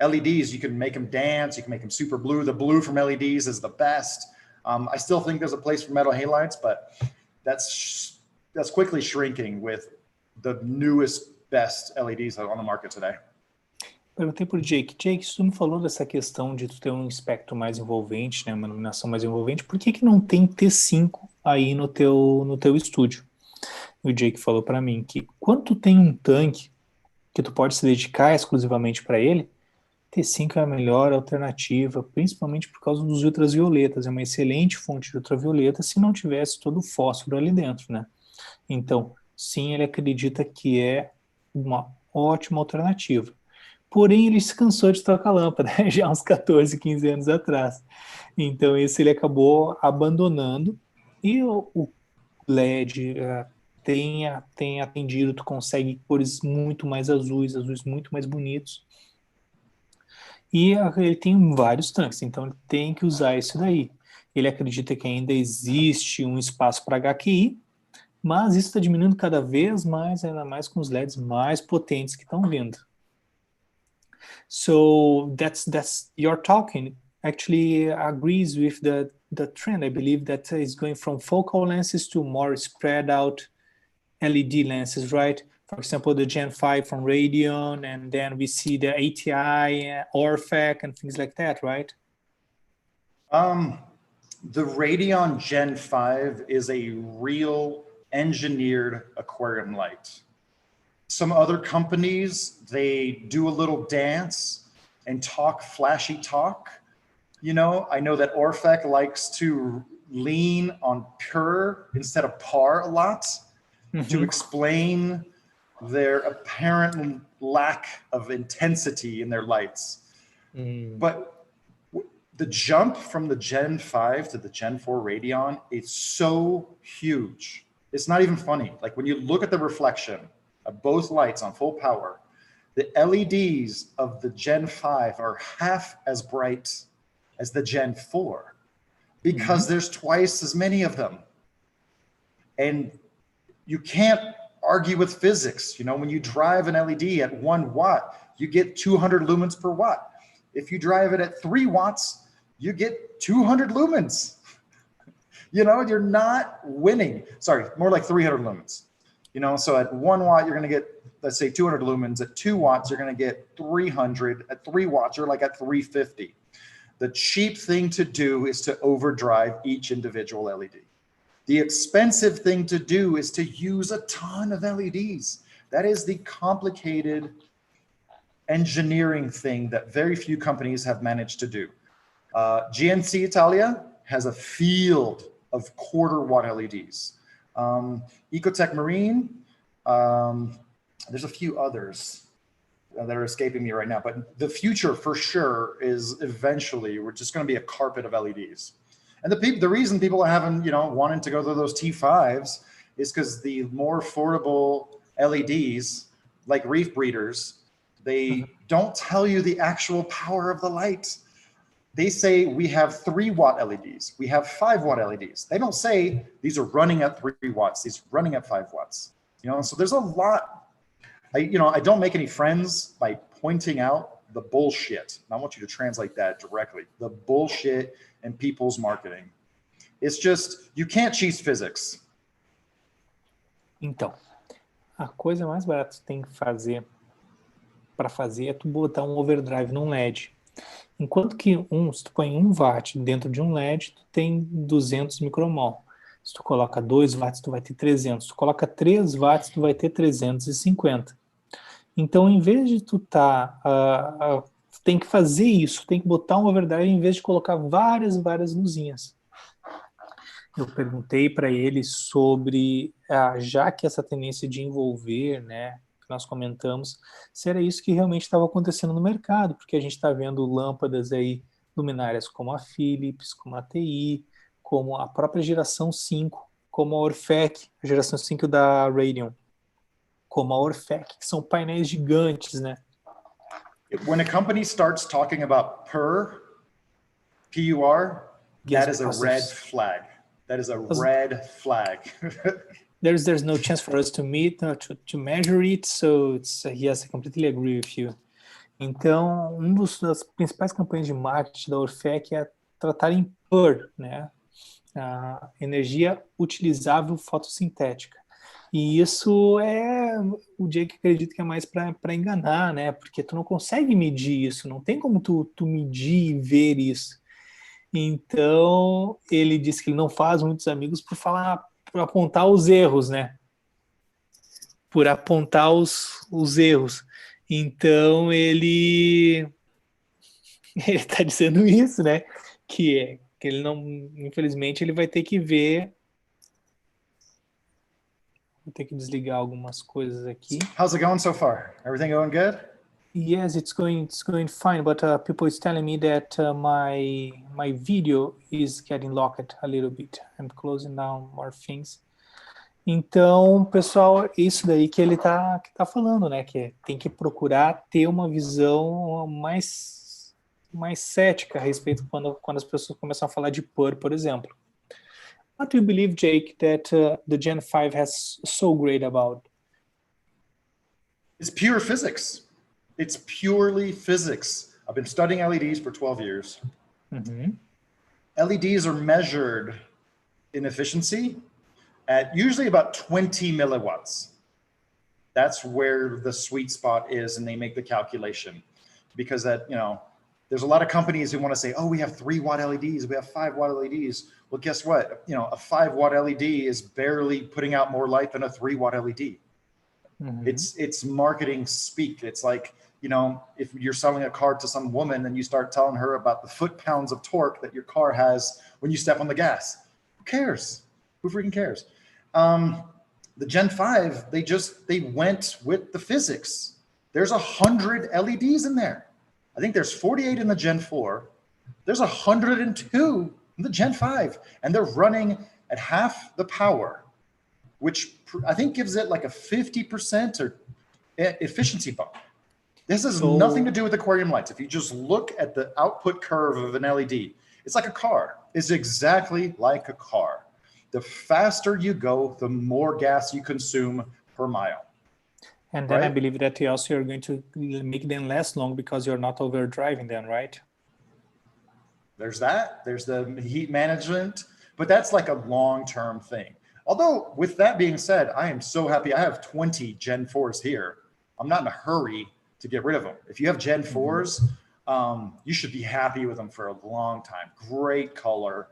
LEDs, you can make them dance, you can make them super blue. The blue from LEDs is the best. I still think there's a place for metal halides, but that's quickly shrinking with the newest, best LEDs on the market today. Perguntei pro Jake, tu me falou dessa questão de tu ter um espectro mais envolvente, né, uma iluminação mais envolvente, por que não tem T5 aí no teu estúdio? E o Jake falou para mim que quando tu tem um tanque que tu pode se dedicar exclusivamente para ele, T5 é a melhor alternativa, principalmente por causa dos ultravioletas, é uma excelente fonte de ultravioleta se não tivesse todo o fósforo ali dentro, né? Então, sim, ele acredita que é uma ótima alternativa. Porém, ele se cansou de trocar lâmpada, já há uns 14, 15 anos atrás. Então, esse ele acabou abandonando. E o LED tem atendido, tu consegue cores muito mais azuis muito mais bonitos. E ele tem vários tanques, então ele tem que usar isso daí. Ele acredita que ainda existe um espaço para HQI, mas isso está diminuindo cada vez mais, ainda mais com os LEDs mais potentes que estão vindo. So that's your talking actually agrees with the trend. I believe that is going from focal lenses to more spread out LED lenses, right? For example, the Gen 5 from Radion, and then we see the ATI, Orfec, and things like that, right? The Radion Gen 5 is a real engineered aquarium light. Some other companies, they do a little dance and talk flashy talk. You know, I know that Orfec likes to lean on pure instead of par a lot to explain their apparent lack of intensity in their lights. But the jump from the Gen 5 to the Gen 4 Radion is so huge. It's not even funny. Like when you look at the reflection of both lights on full power, the LEDs of the Gen 5 are half as bright as the Gen 4 because there's twice as many of them. And you can't argue with physics. You know, when you drive an LED at 1 watt, you get 200 lumens per watt. If you drive it at 3 watts, you get 200 lumens. You know, you're not winning. Sorry, more like 300 lumens. You know, so at 1 watt, you're going to get, let's say 200 lumens. At 2 watts, you're going to get 300. At 3 watts, you're like at 350. The cheap thing to do is to overdrive each individual LED. The expensive thing to do is to use a ton of LEDs. That is the complicated engineering thing that very few companies have managed to do. GNC Italia has a field of quarter-watt LEDs. Ecotech Marine, there's a few others that are escaping me right now, but the future for sure is eventually we're just going to be a carpet of LEDs. And the reason people are having, wanting to go to those T5s is because the more affordable LEDs, like Reef breeders, they don't tell you the actual power of the light. They say we have 3-watt LEDs, we have 5-watt LEDs. They don't say these are running at 3 watts, these are running at 5 watts. So there's a lot. I don't make any friends by pointing out the bullshit. And I want you to translate that directly. The bullshit in people's marketing. It's just, you can't cheat physics. Então, a coisa mais barata que tu tem que fazer para fazer é tu botar um overdrive num LED. Enquanto que se tu põe 1 watt dentro de um LED, tu tem 200 micromol. Se tu coloca 2 watts, tu vai ter 300. Se tu coloca 3 watts, tu vai ter 350. Então, em vez de tu tu tem que fazer isso, tem que botar um overdrive em vez de colocar várias luzinhas. Eu perguntei para ele sobre, já que essa tendência de envolver, né, que nós comentamos, se era isso que realmente estava acontecendo no mercado, porque a gente está vendo lâmpadas aí, luminárias como a Philips, como a TI, como a própria geração 5, como a Orfec, a geração 5 da Radion, como a Orfec, que são painéis gigantes, né? When a company starts talking about PUR, that is a red flag. That is a red flag. There's no chance for us to meet, to measure it, so yes, I completely agree with you. Então, das principais campanhas de marketing da Orfec é tratar em PUR, né? A energia utilizável fotossintética. E isso o Jake acredita que é mais para enganar, né? Porque tu não consegue medir isso, não tem como tu medir e ver isso. Então, ele disse que ele não faz muitos amigos por apontar os erros, né? Por apontar os erros. Então, ele está dizendo isso, né? Que ele não, infelizmente, ele vai ter que ver. Vou ter que desligar algumas coisas aqui. How's it going so far? Everything going good? Yes, it's going fine, but people is telling me that my video is getting locked a little bit. I'm closing down more things. Então, pessoal, isso daí que ele tá falando, né? Que tem que procurar ter uma visão mais cética a respeito quando as pessoas começam a falar de PUR, por exemplo. What do you believe, Jake, that the Gen 5 has so great about? It's pure physics. It's purely physics. I've been studying LEDs for 12 years. Mm-hmm. LEDs are measured in efficiency at usually about 20 milliwatts. That's where the sweet spot is, and they make the calculation. Because there's a lot of companies who want to say, oh, we have 3-watt LEDs, we have 5-watt LEDs. Well, guess what? A 5-watt LED is barely putting out more light than a 3-watt LED. Mm-hmm. It's marketing speak. It's like, if you're selling a car to some woman and you start telling her about the foot-pounds of torque that your car has when you step on the gas. Who cares? Who freaking cares? The Gen 5, they went with the physics. There's 100 LEDs in there. I think there's 48 in the Gen 4. There's 102 in the Gen 5, and they're running at half the power, which I think gives it like a 50% or efficiency bump. This has nothing to do with aquarium lights. If you just look at the output curve of an LED, it's like a car. It's exactly like a car. The faster you go, the more gas you consume per mile. And then I believe that also you're going to make them last long because you're not overdriving them, right? There's that. There's the heat management, but that's like a long-term thing. Although, with that being said, I am so happy. I have 20 Gen 4s here. I'm not in a hurry to get rid of them. If you have Gen 4s, you should be happy with them for a long time. Great color.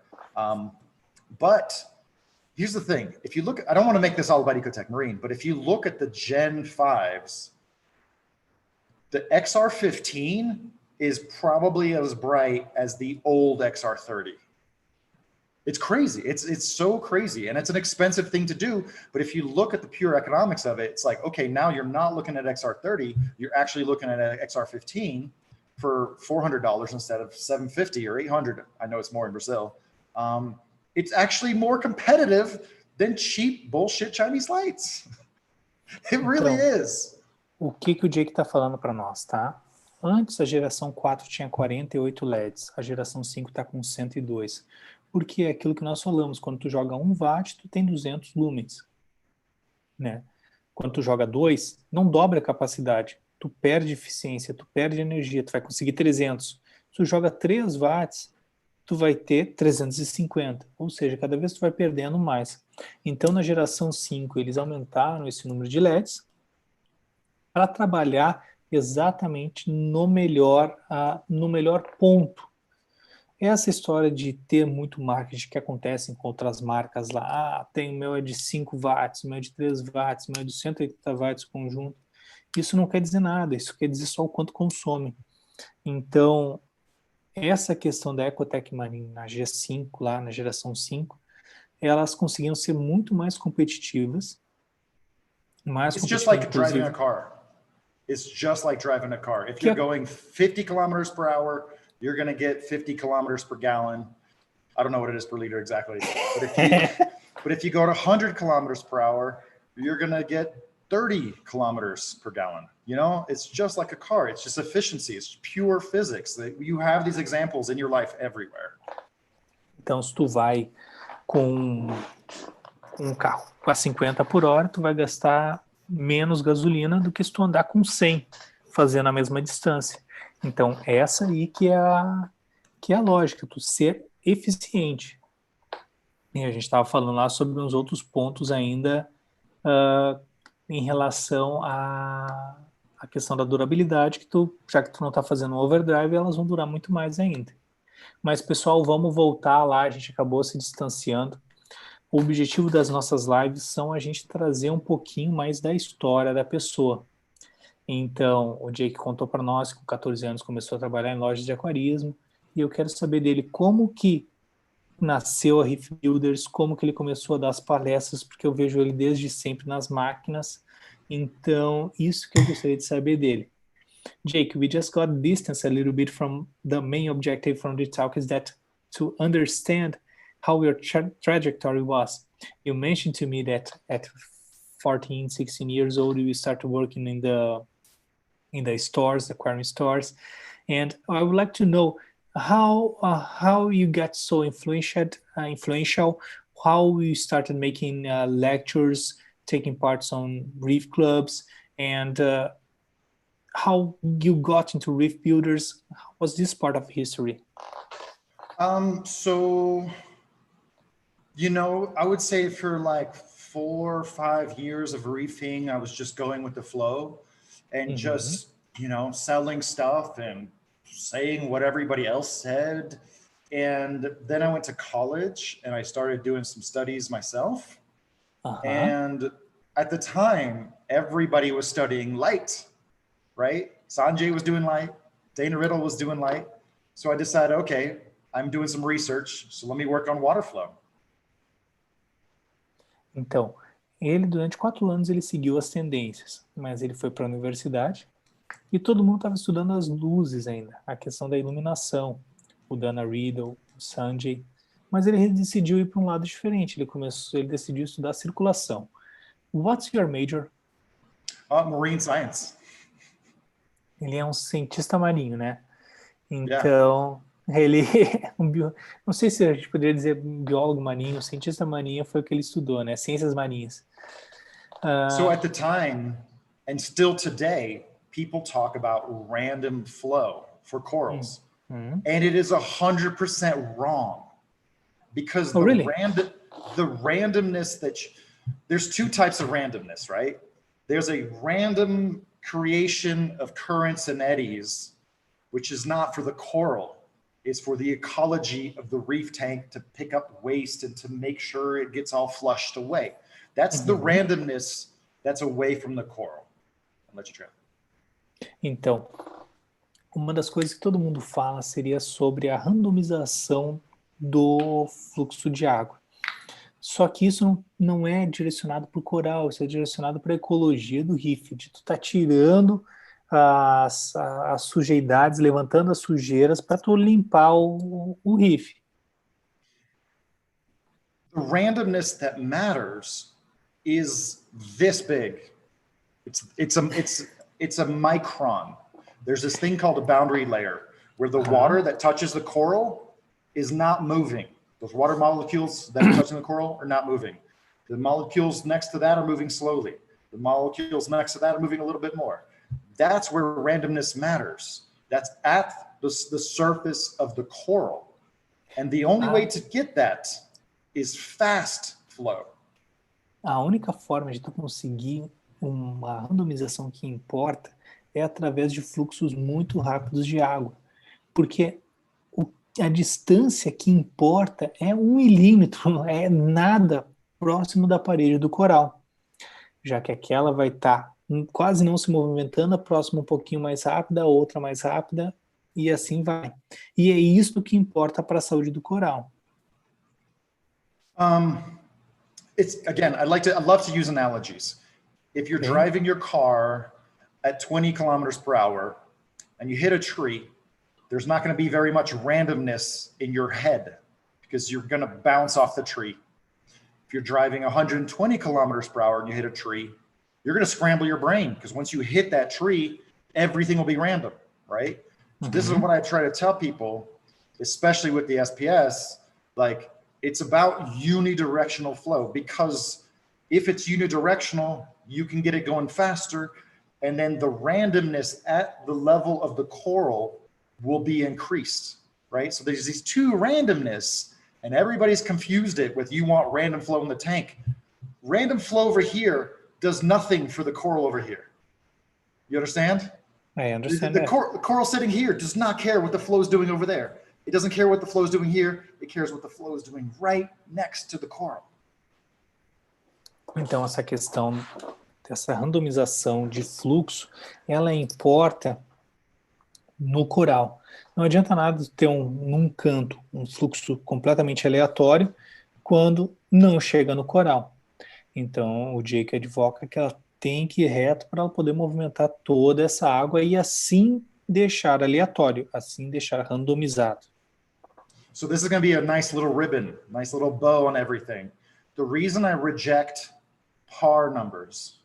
But here's the thing. If you look, I don't want to make this all about Ecotech Marine, but if you look at the Gen 5s, The XR15 is probably as bright as the old XR30. It's crazy. It's so crazy, and it's an expensive thing to do. But if you look at the pure economics of it, it's like, okay, now you're not looking at XR30, you're actually looking at an XR15 for $400 instead of $750 or $800. I know it's more in Brazil. It's actually more competitive than cheap bullshit Chinese lights. It really is. O que o Jake está falando para nós, tá? Antes, a geração 4 tinha 48 LEDs, a geração 5 está com 102. Porque é aquilo que nós falamos, quando tu joga 1 watt, tu tem 200 lumens. Né? Quando tu joga 2, não dobra a capacidade. Tu perde eficiência, tu perde energia, tu vai conseguir 300. Se tu joga 3 watts, tu vai ter 350. Ou seja, cada vez tu vai perdendo mais. Então, na geração 5, eles aumentaram esse número de LEDs para trabalhar exatamente no melhor ponto. Essa história de ter muito marketing que acontece com outras marcas lá, o meu é de 5 watts, o meu é de 3 watts, o meu é de 180 watts conjunto, isso não quer dizer nada, isso quer dizer só o quanto consome. Então, essa questão da Ecotech Marine na G5, lá na geração 5, elas conseguiam ser muito mais competitivas. It's just like driving a car. It's just like driving a car. If you're going 50 kilometers per hour, you're going to get 50 kilometers per gallon. I don't know what it is per liter exactly. But if you go to 100 kilometers per hour, you're going to get 30 kilometers per gallon. You know, it's just like a car. It's just efficiency. It's pure physics. You have these examples in your life everywhere. Então, se tu vai com um carro a 50 por hora, tu vai gastar menos gasolina do que se tu andar com 100, fazendo a mesma distância. Então, essa aí que é a lógica, tu ser eficiente. E a gente estava falando lá sobre uns outros pontos ainda em relação à questão da durabilidade, que já que tu não está fazendo um overdrive, elas vão durar muito mais ainda. Mas, pessoal, vamos voltar lá, a gente acabou se distanciando. O objetivo das nossas lives são a gente trazer um pouquinho mais da história da pessoa. Então, o Jake contou para nós que com 14 anos começou a trabalhar em lojas de aquarismo, e eu quero saber dele como que nasceu a ReefBuilders, como que ele começou a dar as palestras, porque eu vejo ele desde sempre nas máquinas. Então, isso que eu gostaria de saber dele. Jake, we just got distance a little bit from the main objective from the talk, is that to understand how your trajectory was. You mentioned to me that at 14, 16 years old, you started working in the stores, the aquarium stores, and I would like to know how you got so influential, how you started making lectures, taking parts on reef clubs, and how you got into ReefBuilders. Was this part of history? So, you know, I would say for like 4 or 5 years of reefing, I was just going with the flow and just, you know, selling stuff and saying what everybody else said. And then I went to college and I started doing some studies myself. And at the time, everybody was studying light, right? Sanjay was doing light, Dana Riddle was doing light. So I decided, okay, I'm doing some research, so let me work on water flow. Então, ele durante 4 anos ele seguiu as tendências, mas ele foi para a universidade e todo mundo estava estudando as luzes ainda, a questão da iluminação, o Dana Riddle, o Sanjay, mas ele decidiu ir para um lado diferente, ele decidiu estudar circulação. What's your major? Marine science. Ele é um cientista marinho, né? Então, ele não sei se a gente poderia dizer biólogo marinho, cientista marinho foi o que ele estudou, né? Ciências marinhas. So at the time, and still today, people talk about random flow for corals. And it is 100% wrong. Because the randomness there's 2 types of randomness, right? There's a random creation of currents and eddies, which is not for the coral. It's for the ecology of the reef tank to pick up waste and to make sure it gets all flushed away. That's the randomness that's away from the coral. I'll let you try. Então, uma das coisas que todo mundo fala seria sobre a randomização do fluxo de água. Só que isso não é direcionado para o coral, isso é direcionado para a ecologia do reef, de tu tá tirando as sujidades, levantando as sujeiras para tu limpar o reef. The randomness that matters is this big. It's a micron. There's this thing called a boundary layer where the water that touches the coral is not moving. Those water molecules that are touching the coral are not moving. The molecules next to that are moving slowly. The molecules next to that are moving a little bit more. That's where randomness matters. That's at the surface of the coral. And the only way to get that is fast flow. A única forma de tu conseguir uma randomização que importa é através de fluxos muito rápidos de água, porque a distância que importa é 1 milímetro, não é nada próximo da parede do coral, já que aquela vai estar quase não se movimentando, a próxima um pouquinho mais rápida, a outra mais rápida, e assim vai. E é isso que importa para a saúde do coral. It's again, I love to use analogies. If you're driving your car at 20 kilometers per hour and you hit a tree, there's not going to be very much randomness in your head because you're going to bounce off the tree. If you're driving 120 kilometers per hour and you hit a tree, you're going to scramble your brain because once you hit that tree, everything will be random, right? So this is what I try to tell people, especially with the SPS, like it's about unidirectional flow, because if it's unidirectional, you can get it going faster. And then the randomness at the level of the coral will be increased, right? So there's these two randomness, and everybody's confused it with you want random flow in the tank. Random flow over here does nothing for the coral over here. You understand? I understand. The coral sitting here does not care what the flow is doing over there. It doesn't care what the flow is doing here. It cares what the flow is doing right next to the coral. Então, essa questão dessa randomização de fluxo, ela importa no coral. Não adianta nada ter num canto um fluxo completamente aleatório quando não chega no coral. Então, o Jake advoca que ela tem que ir reto para ela poder movimentar toda essa água e assim deixar aleatório, assim deixar randomizado. So this is going to be a nice little ribbon, nice little bow on everything. The reason I reject par numbers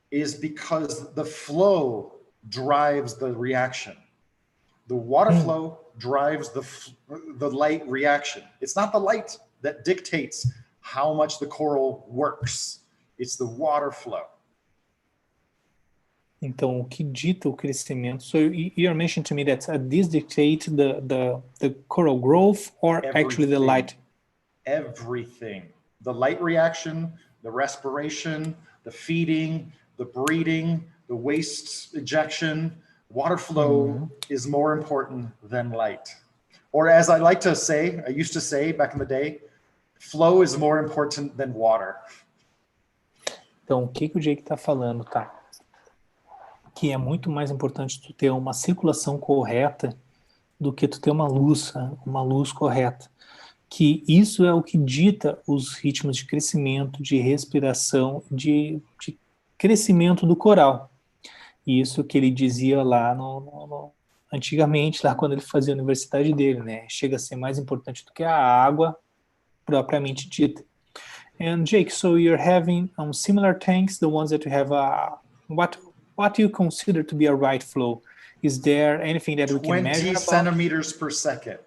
is because the flow drives the reaction. The water flow drives the light reaction. It's not the light that dictates how much the coral works. It's the water flow. Então, o que dita o crescimento? So you're mentioning to me that this dictates the coral growth or actually the light? Everything. The light reaction, the respiration, the feeding, the breeding, the waste ejection, water flow is more important than light. Or as I like to say, I used to say back in the day, flow is more important than water. Então, o que o Jake está falando, tá? Que é muito mais importante tu ter uma circulação correta do que tu ter uma luz correta. Que isso é o que dita os ritmos de crescimento, de respiração, de crescimento do coral. Isso que ele dizia lá antigamente, lá quando ele fazia a universidade dele, né? Chega a ser mais importante do que a água propriamente dita. And Jake, so you're having similar tanks, the ones that you have, what do you consider to be a right flow? Is there anything that we can measure? 20 centimeters per second.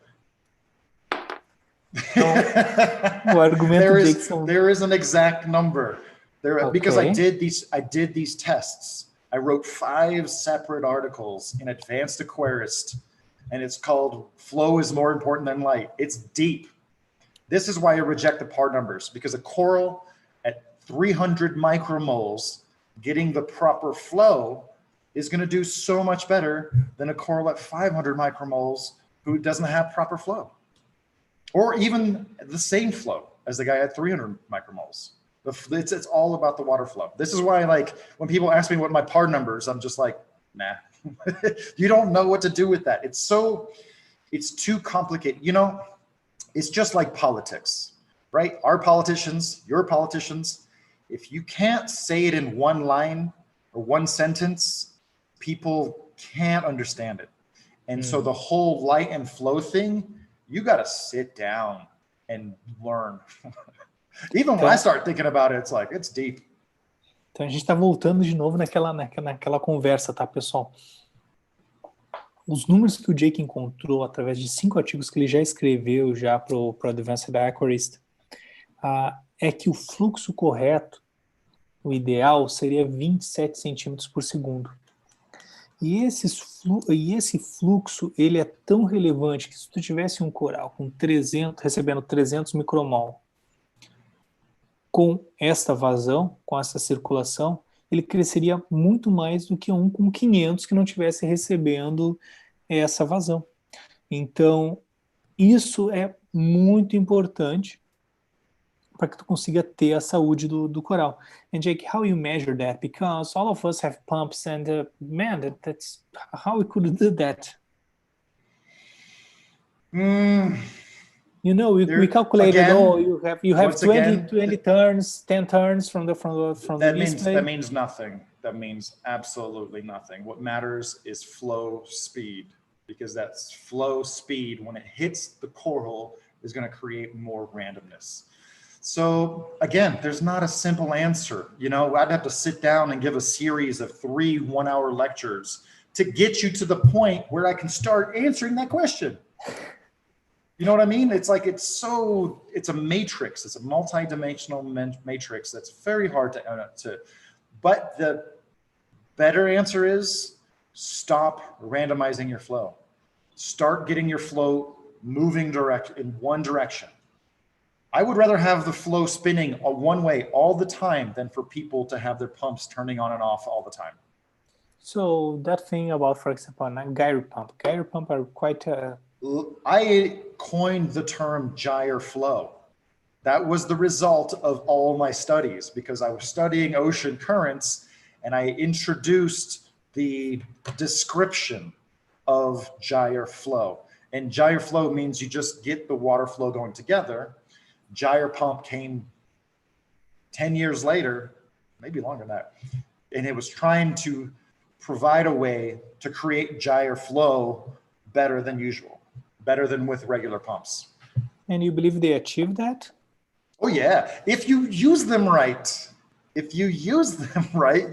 Então, o argumento there is an exact number. Okay. Because I did these tests. I wrote 5 separate articles in Advanced Aquarist, and it's called Flow is More Important Than Light. It's deep. This is why I reject the par numbers, because a coral at 300 micromoles getting the proper flow is going to do so much better than a coral at 500 micromoles who doesn't have proper flow, or even the same flow as the guy at 300 micromoles. It's all about the water flow. This is why, like, when people ask me what my par numbers, I'm just like, nah. You don't know what to do with that. It's too complicated. You know, it's just like politics, right? Our politicians, your politicians, if you can't say it in one line or one sentence, people can't understand it. And so the whole light and flow thing, you got to sit down and learn. Even when I start thinking about it, it's like, it's deep. Então a gente está voltando de novo naquela conversa, tá, pessoal? Os números que o Jake encontrou através de 5 artigos que ele já escreveu já para o Advanced Aquarist, é que o fluxo correto, o ideal, seria 27 centímetros por segundo. E esse fluxo, ele é tão relevante que se tu tivesse um coral com recebendo 300 micromol, com esta vazão, com essa circulação, ele cresceria muito mais do que um com 500 que não estivesse recebendo essa vazão. Então, isso é muito importante para que tu consiga ter a saúde do coral. And Jake, how you measure that? Because all of us have pumps and man, that's how we could do that. You know, we calculated. Again, you have 20 turns, 10 turns from the display. That means nothing. That means absolutely nothing. What matters is flow speed, because that's flow speed when it hits the coral is going to create more randomness. So again, there's not a simple answer. You know, I'd have to sit down and give a series of 3 one-hour lectures to get you to the point where I can start answering that question. You know what I mean? It's like, it's a matrix. It's a multi-dimensional matrix that's very hard to, but the better answer is stop randomizing your flow. Start getting your flow moving in one direction. I would rather have the flow spinning one way all the time than for people to have their pumps turning on and off all the time. So that thing about, for example, a gyro pump are quite... I coined the term gyre flow. That was the result of all my studies, because I was studying ocean currents and I introduced the description of gyre flow. And gyre flow means you just get the water flow going together. Gyre pump came 10 years later, maybe longer than that. And it was trying to provide a way to create gyre flow better than usual, better than with regular pumps. And you believe they achieved that? Oh yeah, if you use them right.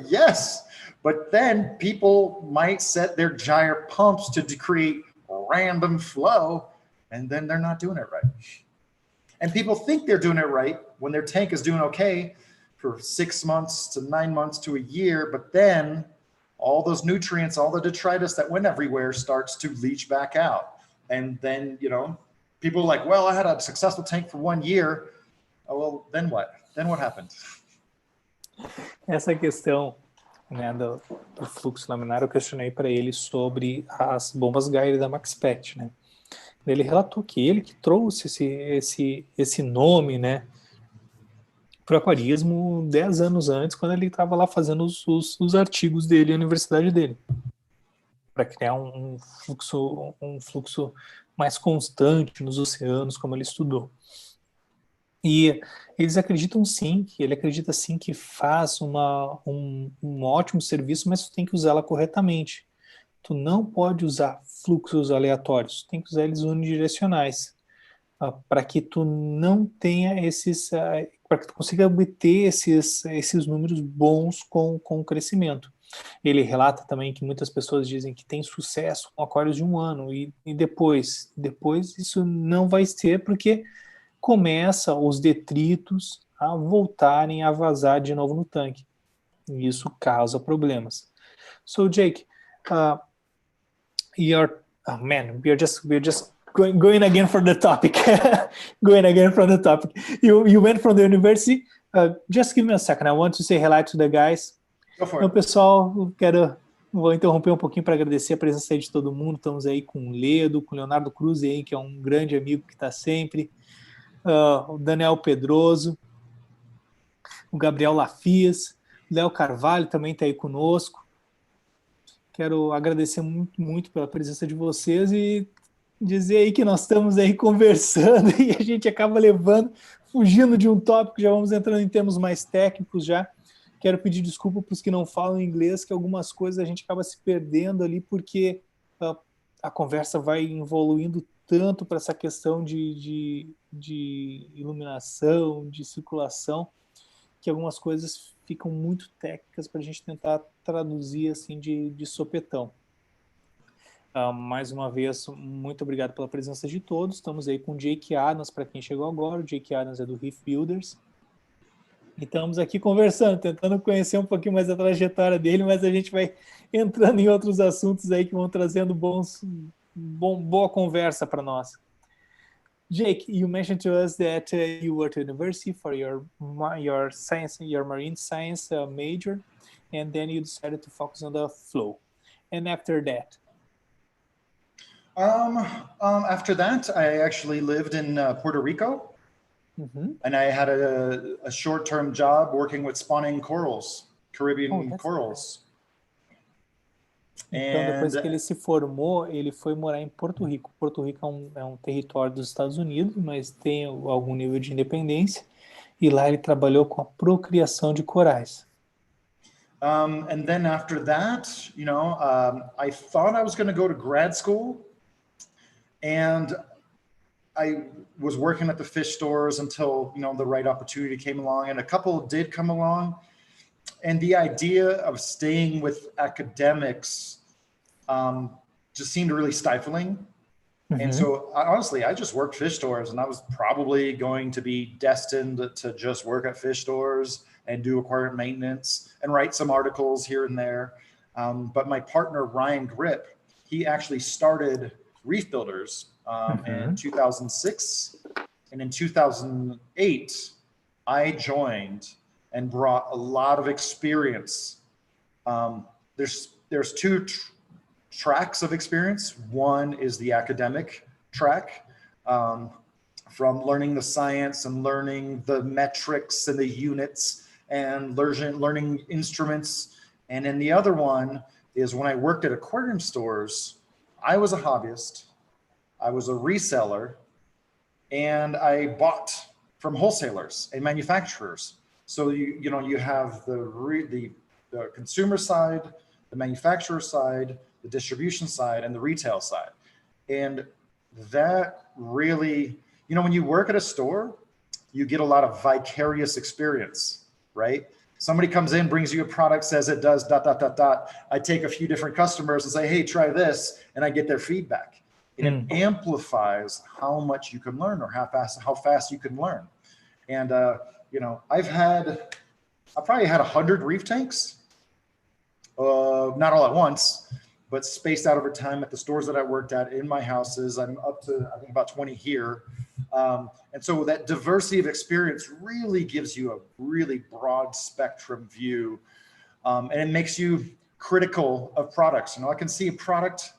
Yes. But then people might set their gyre pumps to create random flow, and then they're not doing it right. And people think they're doing it right when their tank is doing okay for 6 months to 9 months to a year, but then all those nutrients, all the detritus that went everywhere starts to leach back out. And then, you know, people are like, well, I had a successful tank for 1 year. Oh, well, then what? Then what happened? Essa questão, né, do fluxo laminar, eu questionei para ele sobre as bombas Gyre da MaxPet, né? Ele relatou que ele que trouxe esse nome, né, para o aquarismo 10 anos antes, quando ele estava lá fazendo os artigos dele, a universidade dele, para criar um fluxo mais constante nos oceanos, como ele estudou. E eles acreditam sim, ele acredita sim que faz um ótimo serviço, mas tu tem que usá-la corretamente. Tu não pode usar fluxos aleatórios, tem que usar eles unidirecionais, para que tu não tenha para que tu consiga obter esses números bons com o crescimento. Ele relata também que muitas pessoas dizem que tem sucesso com aquários de 1 ano, e depois isso não vai ser, porque começa os detritos a voltarem a vazar de novo no tanque. E isso causa problemas. So, Jake, we're just going again from the topic. You went from the university. Just give me a second. I want to say hello to the guys. Go for it. Então, pessoal, vou interromper um pouquinho para agradecer a presença aí de todo mundo. Estamos aí com o Ledo, com o Leonardo Cruz aí, que é um grande amigo que está sempre. O Daniel Pedroso, o Gabriel Lafias, o Léo Carvalho também está aí conosco. Quero agradecer muito, muito pela presença de vocês e dizer aí que nós estamos aí conversando e a gente acaba fugindo de um tópico, já vamos entrando em termos mais técnicos já. Quero pedir desculpa para os que não falam inglês, que algumas coisas a gente acaba se perdendo ali, porque a conversa vai evoluindo tanto para essa questão de iluminação, de circulação, que algumas coisas ficam muito técnicas para a gente tentar traduzir assim de sopetão. Mais uma vez, muito obrigado pela presença de todos. Estamos aí com o jakeadams, para quem chegou agora. O jakeadams é do ReefBuilders. E estamos aqui conversando, tentando conhecer um pouquinho mais a trajetória dele, mas a gente vai entrando em outros assuntos aí que vão trazendo boa conversa para nós. Jake, you mentioned to us that you were to university for your marine science major, and then you decided to focus on the flow. And after that? After that, I actually lived in Puerto Rico. And I had a short-term job working with spawning corals, Caribbean corals. Então, depois que ele se formou, ele foi morar em Porto Rico. Porto Rico é um território dos Estados Unidos, mas tem algum nível de independência. E lá ele trabalhou com a procriação de corais. And then after that, I thought I was going to go to grad school. And I was working at the fish stores until, the right opportunity came along, and a couple did come along. And the idea of staying with academics just seemed really stifling. And so honestly, I just worked fish stores, and I was probably going to be destined to just work at fish stores and do aquarium maintenance and write some articles here and there. But my partner, Ryan Grip, he actually started ReefBuilders in 2006, and in 2008 I joined and brought a lot of experience. There's two tracks of experience. One is the academic track, from learning the science and learning the metrics and the units and learning instruments. And then the other one is when I worked at aquarium stores, I was a hobbyist, I was a reseller, and I bought from wholesalers and manufacturers. So you have the consumer side, the manufacturer side, the distribution side, and the retail side. And that really, when you work at a store, you get a lot of vicarious experience, right? Somebody comes in, brings you a product, says it does ... I take a few different customers and say, hey, try this, and I get their feedback. And it amplifies how much you can learn, or how fast you can learn. And I probably had 100 reef tanks, not all at once, but spaced out over time at the stores that I worked at, in my houses. I'm up to, I think, about 20 here. And so that diversity of experience really gives you a really broad spectrum view. And it makes you critical of products. I can see a product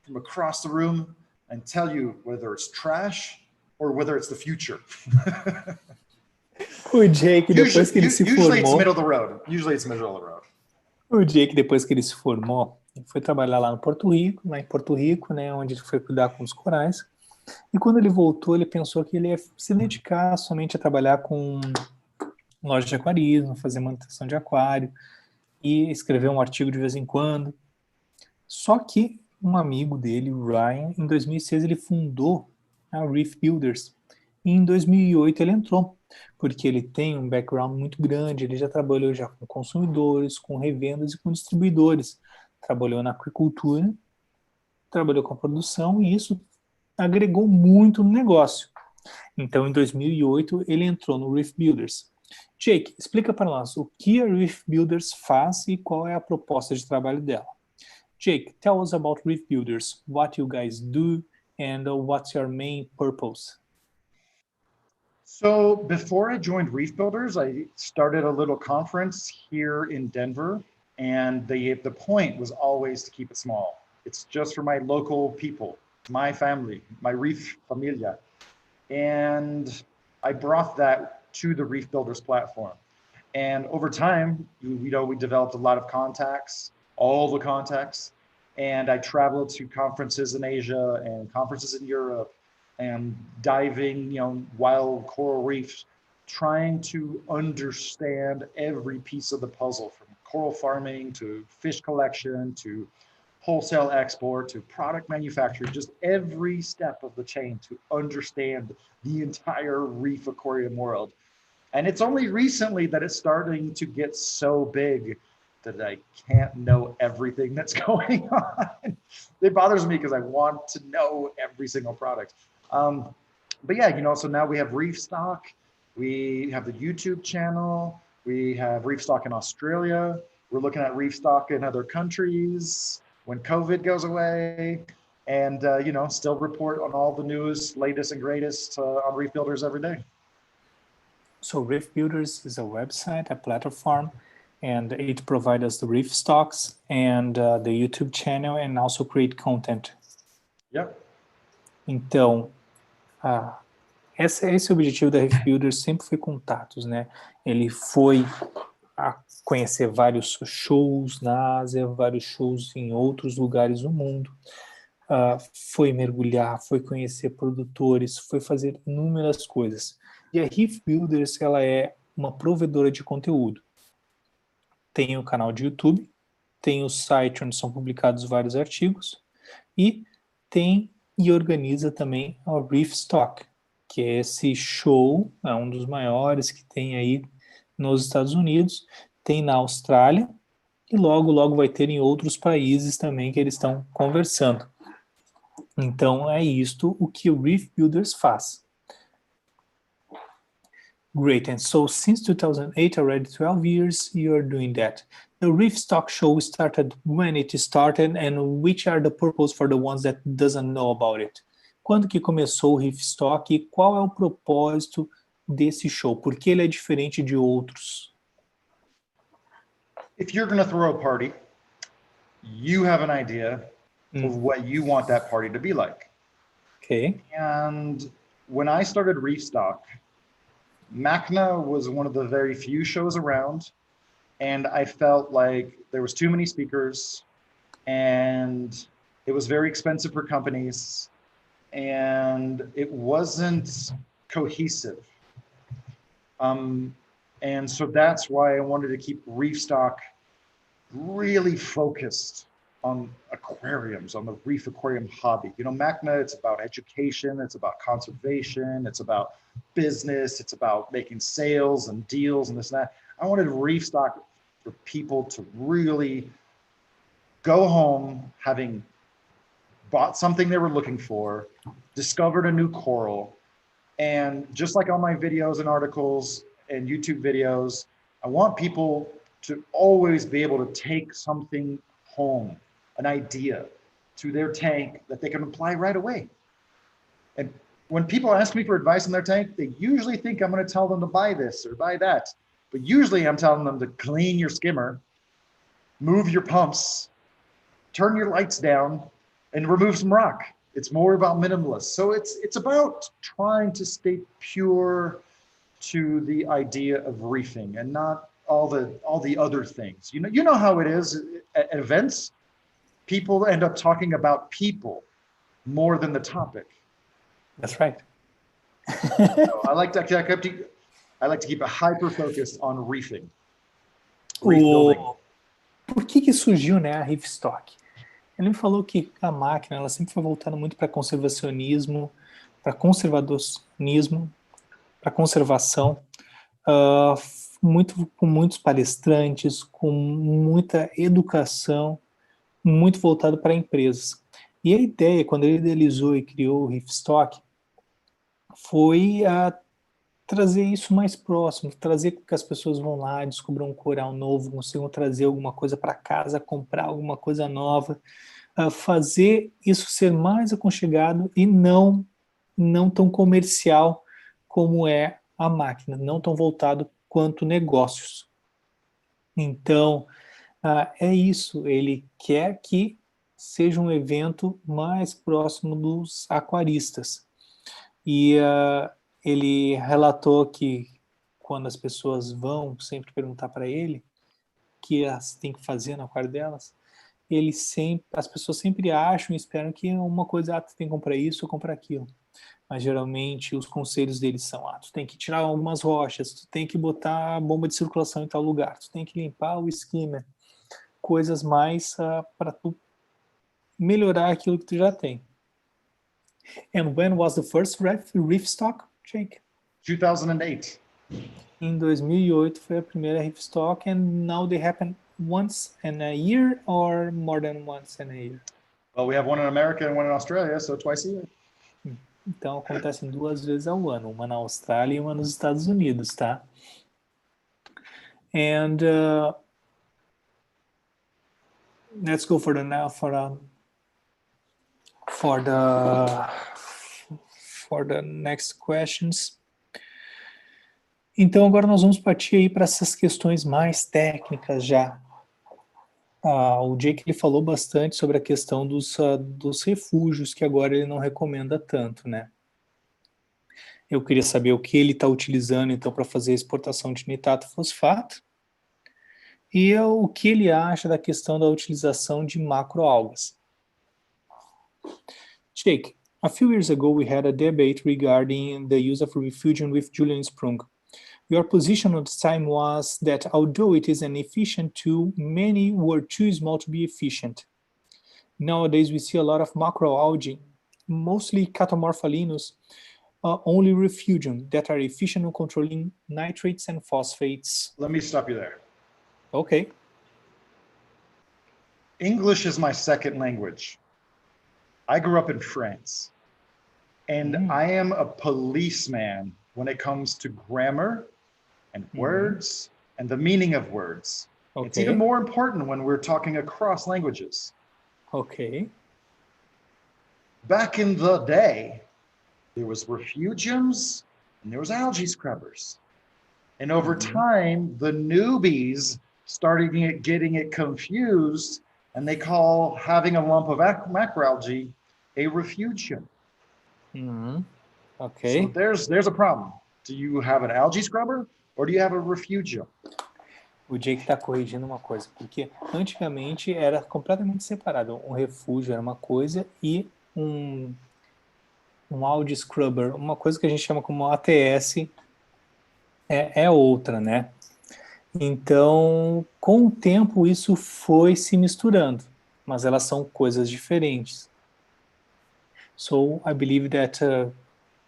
from across the room and tell you whether it's trash or whether it's the future. O Jake, depois que ele se formou... Usually it's middle of the road. Usually it's middle of the road. O Jake, depois que ele se formou, ele foi trabalhar lá em Porto Rico, né, onde ele foi cuidar com os corais. E quando ele voltou, ele pensou que ele ia se dedicar somente a trabalhar com loja de aquarismo, fazer manutenção de aquário e escrever um artigo de vez em quando. Só que um amigo dele, o Ryan, em 2006 ele fundou a ReefBuilders. E em 2008 ele entrou, porque ele tem um background muito grande, ele já trabalhou com consumidores, com revendas e com distribuidores. Trabalhou na aquicultura, trabalhou com a produção, e isso agregou muito no negócio. Então, em 2008, ele entrou no ReefBuilders. Jake, explica para nós o que a ReefBuilders faz e qual é a proposta de trabalho dela. Jake, tell us about ReefBuilders, what you guys do, and what's your main purpose? So before I joined ReefBuilders, I started a little conference here in Denver, and the point was always to keep it small. It's just for my local people, my family, my Reef familia. And I brought that to the ReefBuilders platform. And over time, we developed a lot of contacts, all the contacts. And I traveled to conferences in Asia and conferences in Europe and diving, wild coral reefs, trying to understand every piece of the puzzle, from coral farming to fish collection to wholesale export to product manufacture, just every step of the chain to understand the entire reef aquarium world. And it's only recently that it's starting to get so big that I can't know everything that's going on. It bothers me because I want to know every single product. But yeah, so now we have Reef Stock, we have the YouTube channel, we have Reef Stock in Australia, we're looking at Reef Stock in other countries when COVID goes away, and still report on all the newest, latest, and greatest on ReefBuilders every day. So ReefBuilders is a website, a platform, and it provides us the reef stocks and the YouTube channel, and also create content. Yep. Então, esse é o objetivo da ReefBuilders, sempre foi contatos, né? Ele foi a conhecer vários shows na Ásia, vários shows em outros lugares do mundo, foi mergulhar, foi conhecer produtores, foi fazer inúmeras coisas. E a ReefBuilders, ela é uma provedora de conteúdo. Tem o canal de YouTube, tem o site onde são publicados vários artigos, e tem e organiza também a Reef Stock, que é esse show, é um dos maiores que tem aí nos Estados Unidos, tem na Austrália, e logo vai ter em outros países também que eles estão conversando. Então é isto o que o ReefBuilders faz. Great, and so since 2008, already 12 years, you're doing that. The Reef Stock show started when it started, and which are the purpose for the ones that doesn't know about it? Quando que começou o Reef Stock e qual é o propósito desse show? Por que ele é diferente de outros? If you're going to throw a party, you have an idea of what you want that party to be like. Okay. And when I started Reef Stock, MACNA was one of the very few shows around, and I felt like there was too many speakers, and it was very expensive for companies, and it wasn't cohesive. And so that's why I wanted to keep Reef Stock really focused on aquariums, on the reef aquarium hobby. MACNA, it's about education, it's about conservation, it's about business, it's about making sales and deals and this and that. I wanted Reef Stock for people to really go home having bought something they were looking for, discovered a new coral, and just like all my videos and articles and YouTube videos, I want people to always be able to take something home, an idea to their tank that they can apply right away. And when people ask me for advice on their tank, they usually think I'm going to tell them to buy this or buy that. But usually I'm telling them to clean your skimmer, move your pumps, turn your lights down, and remove some rock. It's more about minimalist. So it's about trying to stay pure to the idea of reefing and not all the other things. You know how it is at events. People end up talking about people more than the topic. That's right. So I like to keep a hyper focus on reefing. Reef building. Por que surgiu, né, a Reef Stock? Ele me falou que a máquina, ela sempre foi voltada muito para conservacionismo, para conservadorismo, para conservação, com muitos palestrantes, com muita educação, muito voltado para empresas. E a ideia, quando ele idealizou e criou o Reef Stock, foi trazer isso mais próximo, trazer que as pessoas vão lá, descubram um coral novo, consigam trazer alguma coisa para casa, comprar alguma coisa nova, fazer isso ser mais aconchegado e não tão comercial como é a máquina, não tão voltado quanto negócios. Então, é isso, ele quer que seja um evento mais próximo dos aquaristas. E ele relatou que quando as pessoas vão sempre perguntar para ele o que elas têm que fazer no aquário delas, as pessoas sempre acham e esperam que uma coisa, tu tem que comprar isso ou comprar aquilo. Mas geralmente os conselhos deles são, tu tem que tirar algumas rochas, tu tem que botar a bomba de circulação em tal lugar, tu tem que limpar o skimmer, coisas mais para tu melhorar aquilo que tu já tem. And when was the first reef stock, Jake? 2008. Em 2008 foi a primeira reef stock, and now they happen once in a year or more than once in a year? Well, we have one in America and one in Australia, so twice a year. Então acontecem 2 vezes ao ano, uma na Austrália e uma nos Estados Unidos, tá? And let's go for the next questions. Então agora nós vamos partir aí para essas questões mais técnicas já. O Jake ele falou bastante sobre a questão dos refúgios, que agora ele não recomenda tanto, né? Eu queria saber o que ele está utilizando então para fazer a exportação de nitrato fosfato e o que ele acha da questão da utilização de macroalgas. Jake, a few years ago we had a debate regarding the use of refugium with Julian Sprung. Your position at the time was that although it is an efficient tool, many were too small to be efficient. Nowadays we see a lot of macroalgae, mostly Catomorphalinus, only refugium that are efficient in controlling nitrates and phosphates. Let me stop you there. Okay. English is my second language. I grew up in France, and I am a policeman when it comes to grammar and words and the meaning of words. Okay. It's even more important when we're talking across languages. Okay. Back in the day, there was refugiums and there was algae scrubbers. And over time, the newbies started getting it confused, and they call having a lump of macroalgae a refugium. Okay. So there's a problem. Do you have an algae scrubber or do you have a refugium? O Jake está corrigindo uma coisa, porque antigamente era completamente separado. Um refúgio era uma coisa e um algae scrubber, uma coisa que a gente chama como ATS, é outra, né? Então, com o tempo, isso foi se misturando, mas elas são coisas diferentes. So, I believe that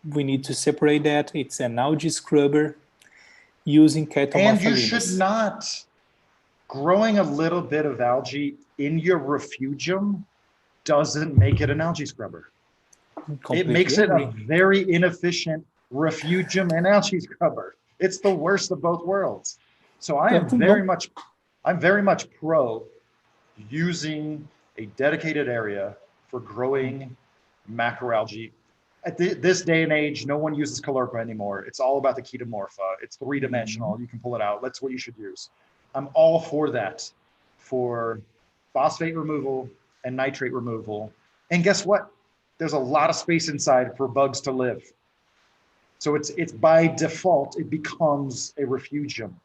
we need to separate that. It's an algae scrubber using Catomorphalinus. And you should not, growing a little bit of algae in your refugium doesn't make it an algae scrubber. It makes it a very inefficient refugium and algae scrubber. It's the worst of both worlds. So I'm very much pro using a dedicated area for growing macroalgae. At this day and age, no one uses Caulerpa anymore. It's all about the Chaetomorpha. It's 3-dimensional. You can pull it out. That's what you should use. I'm all for that, for phosphate removal and nitrate removal. And guess what? There's a lot of space inside for bugs to live. So it's by default, it becomes a refugium.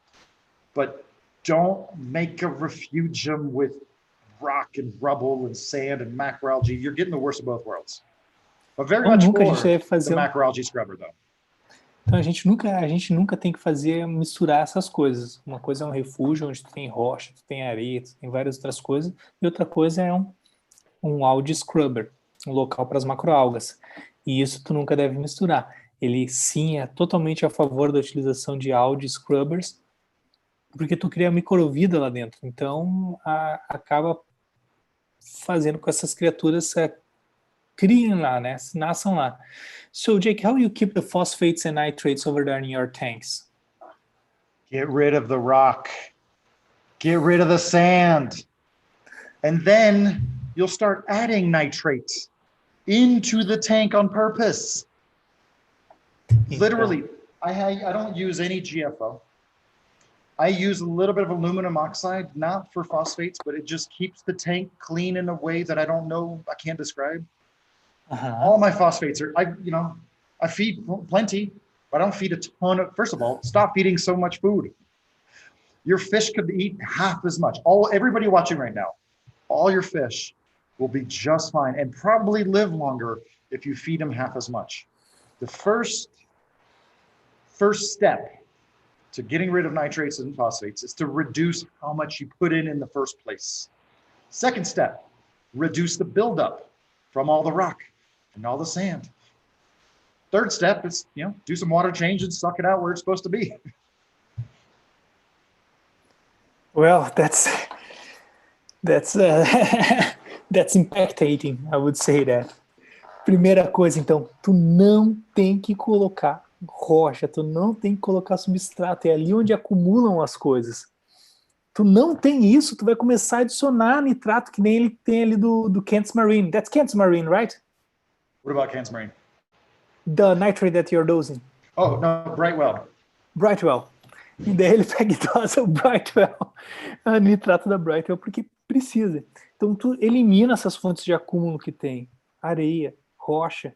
But don't make a refugium with rock and rubble and sand and macroalgae. You're getting the worst of both worlds. But very much for the macroalgae scrubber, though. Então a gente nunca tem que misturar essas coisas. Uma coisa é um refúgio onde tu tem rocha, tu tem areia, tu tem várias outras coisas, e outra coisa é um algae scrubber, um local para as macroalgas. E isso tu nunca deve misturar. Ele sim é totalmente a favor da utilização de algae scrubbers, porque tu cria microvida lá dentro. Então acaba fazendo com que essas criaturas criem lá, né? Nasçam lá. So, Jake, how do you keep the phosphates and nitrates over there in your tanks? Get rid of the rock. Get rid of the sand. And then you'll start adding nitrates into the tank on purpose. Literally, I don't use any GFO. I use a little bit of aluminum oxide, not for phosphates, but it just keeps the tank clean in a way that I can't describe. All my phosphates I feed plenty, but I don't feed a ton of, first of all, stop feeding so much food. Your fish could eat half as much. Everybody watching right now, all your fish will be just fine and probably live longer if you feed them half as much. The first step to getting rid of nitrates and phosphates is to reduce how much you put in the first place. Second step, reduce the buildup from all the rock and all the sand. Third step is, do some water change and suck it out where it's supposed to be. Well, that's that's impactating, I would say that. Primeira coisa, então, tu não tem que colocar rocha, tu não tem que colocar substrato, é ali onde acumulam as coisas. Tu não tem isso, tu vai começar a adicionar nitrato, que nem ele tem ali do Kent's Marine. That's Kent's Marine, right? What about Kent's Marine? The nitrate that you're dosing. Oh, no, Brightwell. Brightwell. E daí ele pega e dosa o Brightwell, o nitrato da Brightwell, porque precisa. Então tu elimina essas fontes de acúmulo que tem. Areia, rocha.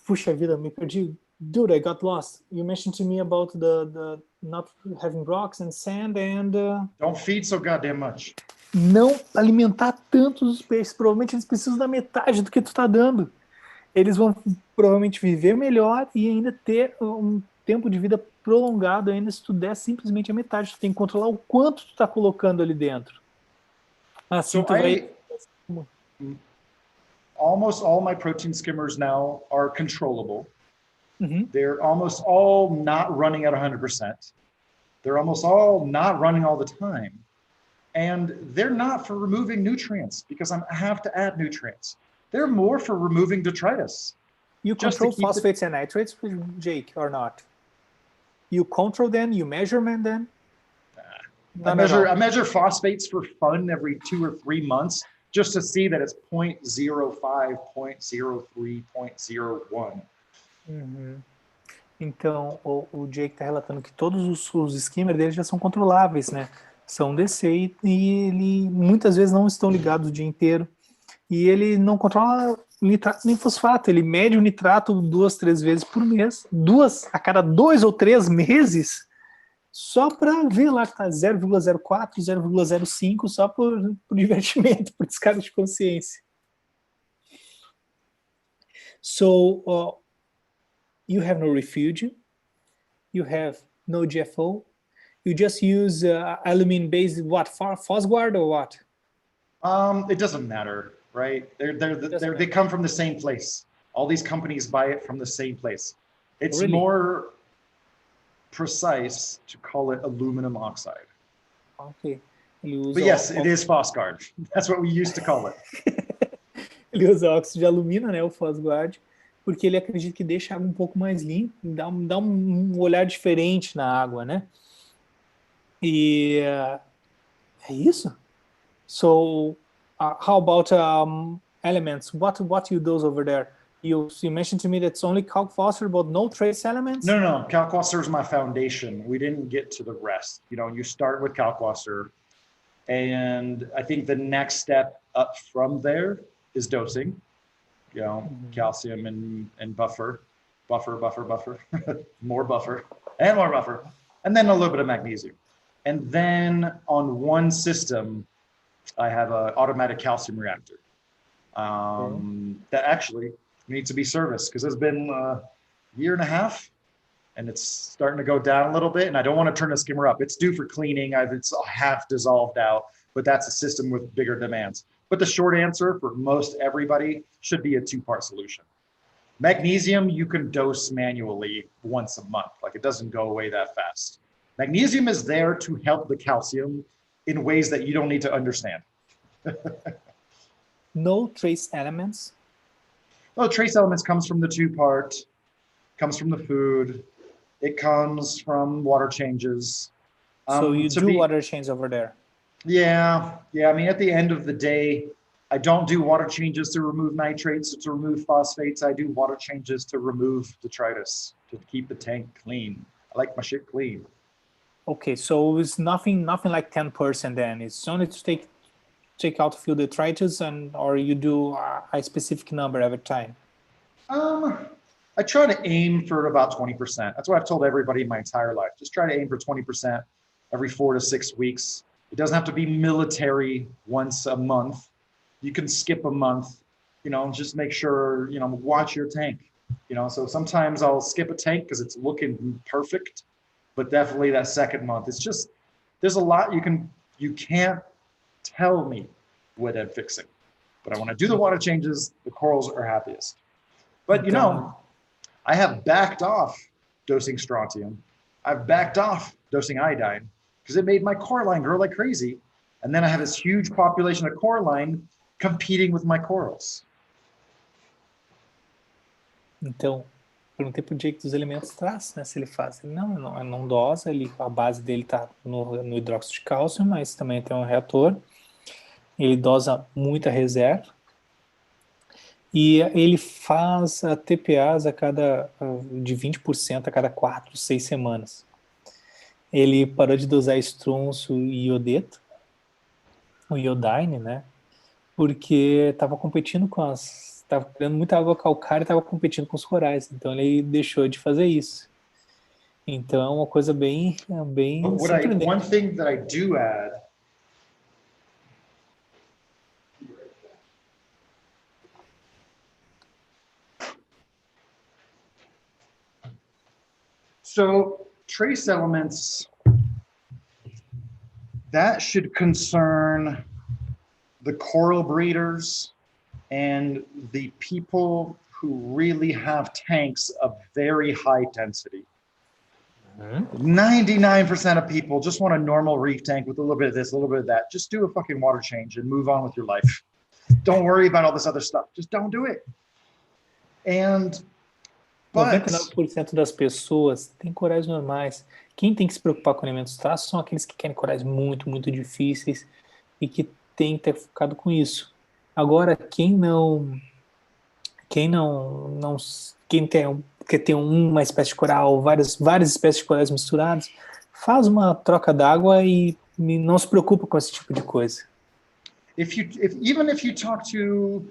Puxa vida, me perdi. Dude, I got lost. You mentioned to me about the not having rocks and sand and... Don't feed so goddamn much. Não alimentar tanto os peixes. Provavelmente eles precisam da metade do que tu tá dando. Eles vão provavelmente viver melhor e ainda ter um tempo de vida prolongado ainda se tu der simplesmente a metade. Tu tem que controlar o quanto tu tá colocando ali dentro. Assim tu vai... Almost all my protein skimmers now are controllable. Mm-hmm. They're almost all not running at 100%. They're almost all not running all the time. And they're not for removing nutrients because I have to add nutrients. They're more for removing detritus. You control phosphates and nitrates, Jake, or not? You control them? You measure them? I measure phosphates for fun every 2 or 3 months just to see that it's 0.05, 0.03, 0.01. Uhum. Então, o Jake está relatando que todos os skimmers dele já são controláveis, né? São DC e ele muitas vezes não estão ligados o dia inteiro. E ele não controla nitrato nem fosfato. Ele mede o nitrato 2, 3 vezes por mês. 2 a cada 2 ou 3 meses. Só para ver lá que tá 0,04, 0,05, só por divertimento, por descargo de consciência. So, you have no refuge, you have no GFO, you just use aluminum-based Phosguard or what? It doesn't matter, right? They come from the same place. All these companies buy it from the same place. It's really more precise to call it aluminum oxide. Okay. But yes, it is Phosguard. That's what we used to call it. Ele usa óxido de alumínio, né, o Phosguard, porque ele acredita que deixa a água um pouco mais limpa, dá um olhar diferente na água, né? E é isso. So, how about elements? What you dose over there? You mentioned to me that it's only calc-phosphor, but no trace elements? No. Calc-phosphor is my foundation. We didn't get to the rest. You start with calc-phosphor, and I think the next step up from there is dosing. Calcium and buffer, more buffer, and more buffer, and then a little bit of magnesium. And then on one system, I have an automatic calcium reactor that actually needs to be serviced because it's been a year and a half and it's starting to go down a little bit, and I don't want to turn the skimmer up. It's due for cleaning. It's half dissolved out, but that's a system with bigger demands. But the short answer for most everybody should be a 2-part solution. Magnesium, you can dose manually once a month. Like, it doesn't go away that fast. Magnesium is there to help the calcium in ways that you don't need to understand. No trace elements? Well, trace elements comes from the 2-part, comes from the food. It comes from water changes. So you do water changes over there? Yeah. I mean, at the end of the day, I don't do water changes to remove nitrates, to remove phosphates. I do water changes to remove detritus, to keep the tank clean. I like my shit clean. Okay, so it's nothing like 10% then. It's only to take out a few detritus, or you do a specific number every time? I try to aim for about 20%. That's what I've told everybody my entire life. Just try to aim for 20% every 4 to 6 weeks. It doesn't have to be military once a month. You can skip a month, you know, just make sure, you know, watch your tank. You know, so sometimes I'll skip a tank because it's looking perfect, but definitely that second month, it's just, there's a lot you can't tell me what I'm fixing. But when I do the water changes, the corals are happiest. But you know, I have backed off dosing strontium. I've backed off dosing iodine because it made my coralline grow like crazy. And then I had this huge population of coralline competing with my corals. Então, perguntei pro Jake dos elementos traços, né? Se ele faz. Ele não dosa, a base dele tá no hidróxido de cálcio, mas também tem um reator. Ele dosa muita reserva. E ele faz TPAs de 20% a cada 4, 6 semanas. Ele parou de dosar estronço e iodeto, o iodine, né? Porque estava competindo estava criando muita água calcária e estava competindo com os corais. Então ele deixou de fazer isso. Então é uma coisa bem surpreendente. One thing that I do add, so trace elements, that should concern the coral breeders and the people who really have tanks of very high density. 99% of people just want a normal reef tank with a little bit of this, a little bit of that. Just do a fucking water change and move on with your life. Don't worry about all this other stuff. Just don't do it. But 99% das pessoas têm corais normais. Quem tem que se preocupar com elementos traços são aqueles que querem corais muito, muito difíceis e que tem que ter focado com isso. Agora, quem quer ter uma espécie de coral, várias espécies de corais misturados, faz uma troca d'água e não se preocupa com esse tipo de coisa. Even if you talk to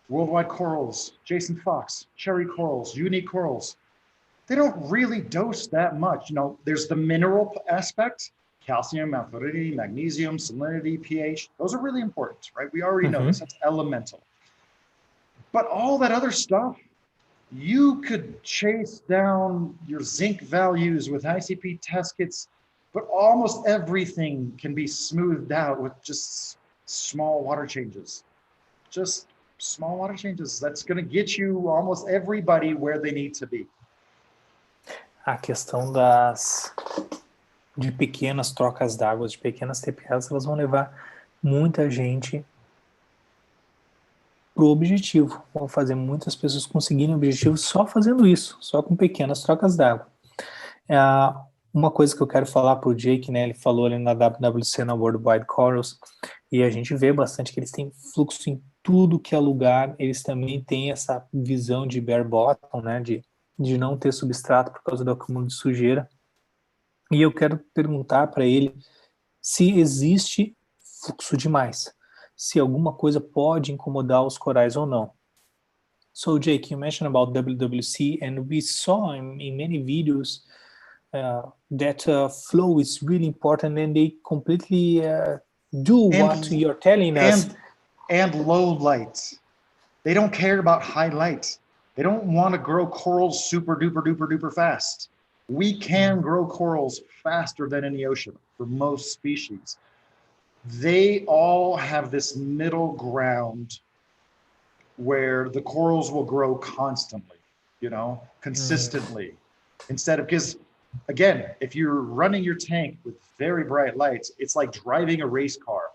Worldwide Corals, Jason Fox, Cherry Corals, Unique Corals, they don't really dose that much. You know, there's the mineral aspect, calcium, acidity, magnesium, salinity, pH. Those are really important, right? We already know this, that's elemental. But all that other stuff, you could chase down your zinc values with ICP test kits, but almost everything can be smoothed out with just small water changes. Just small water changes. That's going to get you almost everybody where they need to be. A questão de pequenas trocas d'água, de pequenas TPAs, elas vão levar muita gente pro objetivo. Vão fazer muitas pessoas conseguirem o objetivo só fazendo isso, só com pequenas trocas d'água. Uma coisa que eu quero falar pro Jake, né, ele falou ali na WWC, na Worldwide Corals, e a gente vê bastante que eles têm fluxo em tudo que é lugar, eles também têm essa visão de bare bottom, né, de não ter substrato por causa do acúmulo de sujeira. E eu quero perguntar para ele se existe fluxo demais, se alguma coisa pode incomodar os corais ou não. So Jake, you mentioned about WWC, and we saw in many videos that flow is really important, and they completely do what you're telling us. And low light. They don't care about high light. They don't want to grow corals super duper duper duper fast. We can grow corals faster than in the ocean for most species. They all have this middle ground where the corals will grow constantly, you know, consistently. Instead of, because again, if you're running your tank with very bright lights, it's like driving a race car,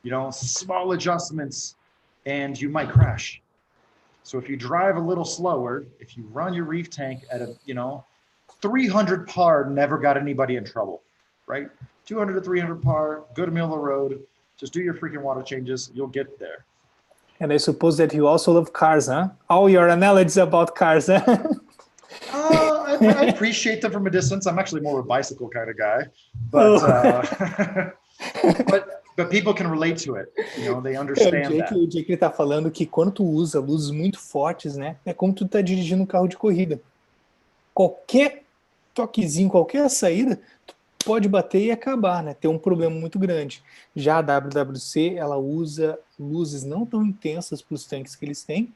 you know, small adjustments and you might crash. So if you drive a little slower, if you run your reef tank at a, you know, 300 par never got anybody in trouble, right? 200 to 300 par, go to middle of the road, just do your freaking water changes, you'll get there. And I suppose that you also love cars, huh? All your analogies about cars, huh? I appreciate them from a distance. I'm actually more a bicycle kind of guy, but but people can relate to it. You know, they understand that. O Jake tá falando que quando tu usa luzes muito fortes, né, é como tu tá dirigindo um carro de corrida. Qualquer toquezinho, qualquer saída, pode bater e acabar, né? Ter um problema muito grande. Já a WWC, ela usa luzes não tão intensas para os tanques que eles têm,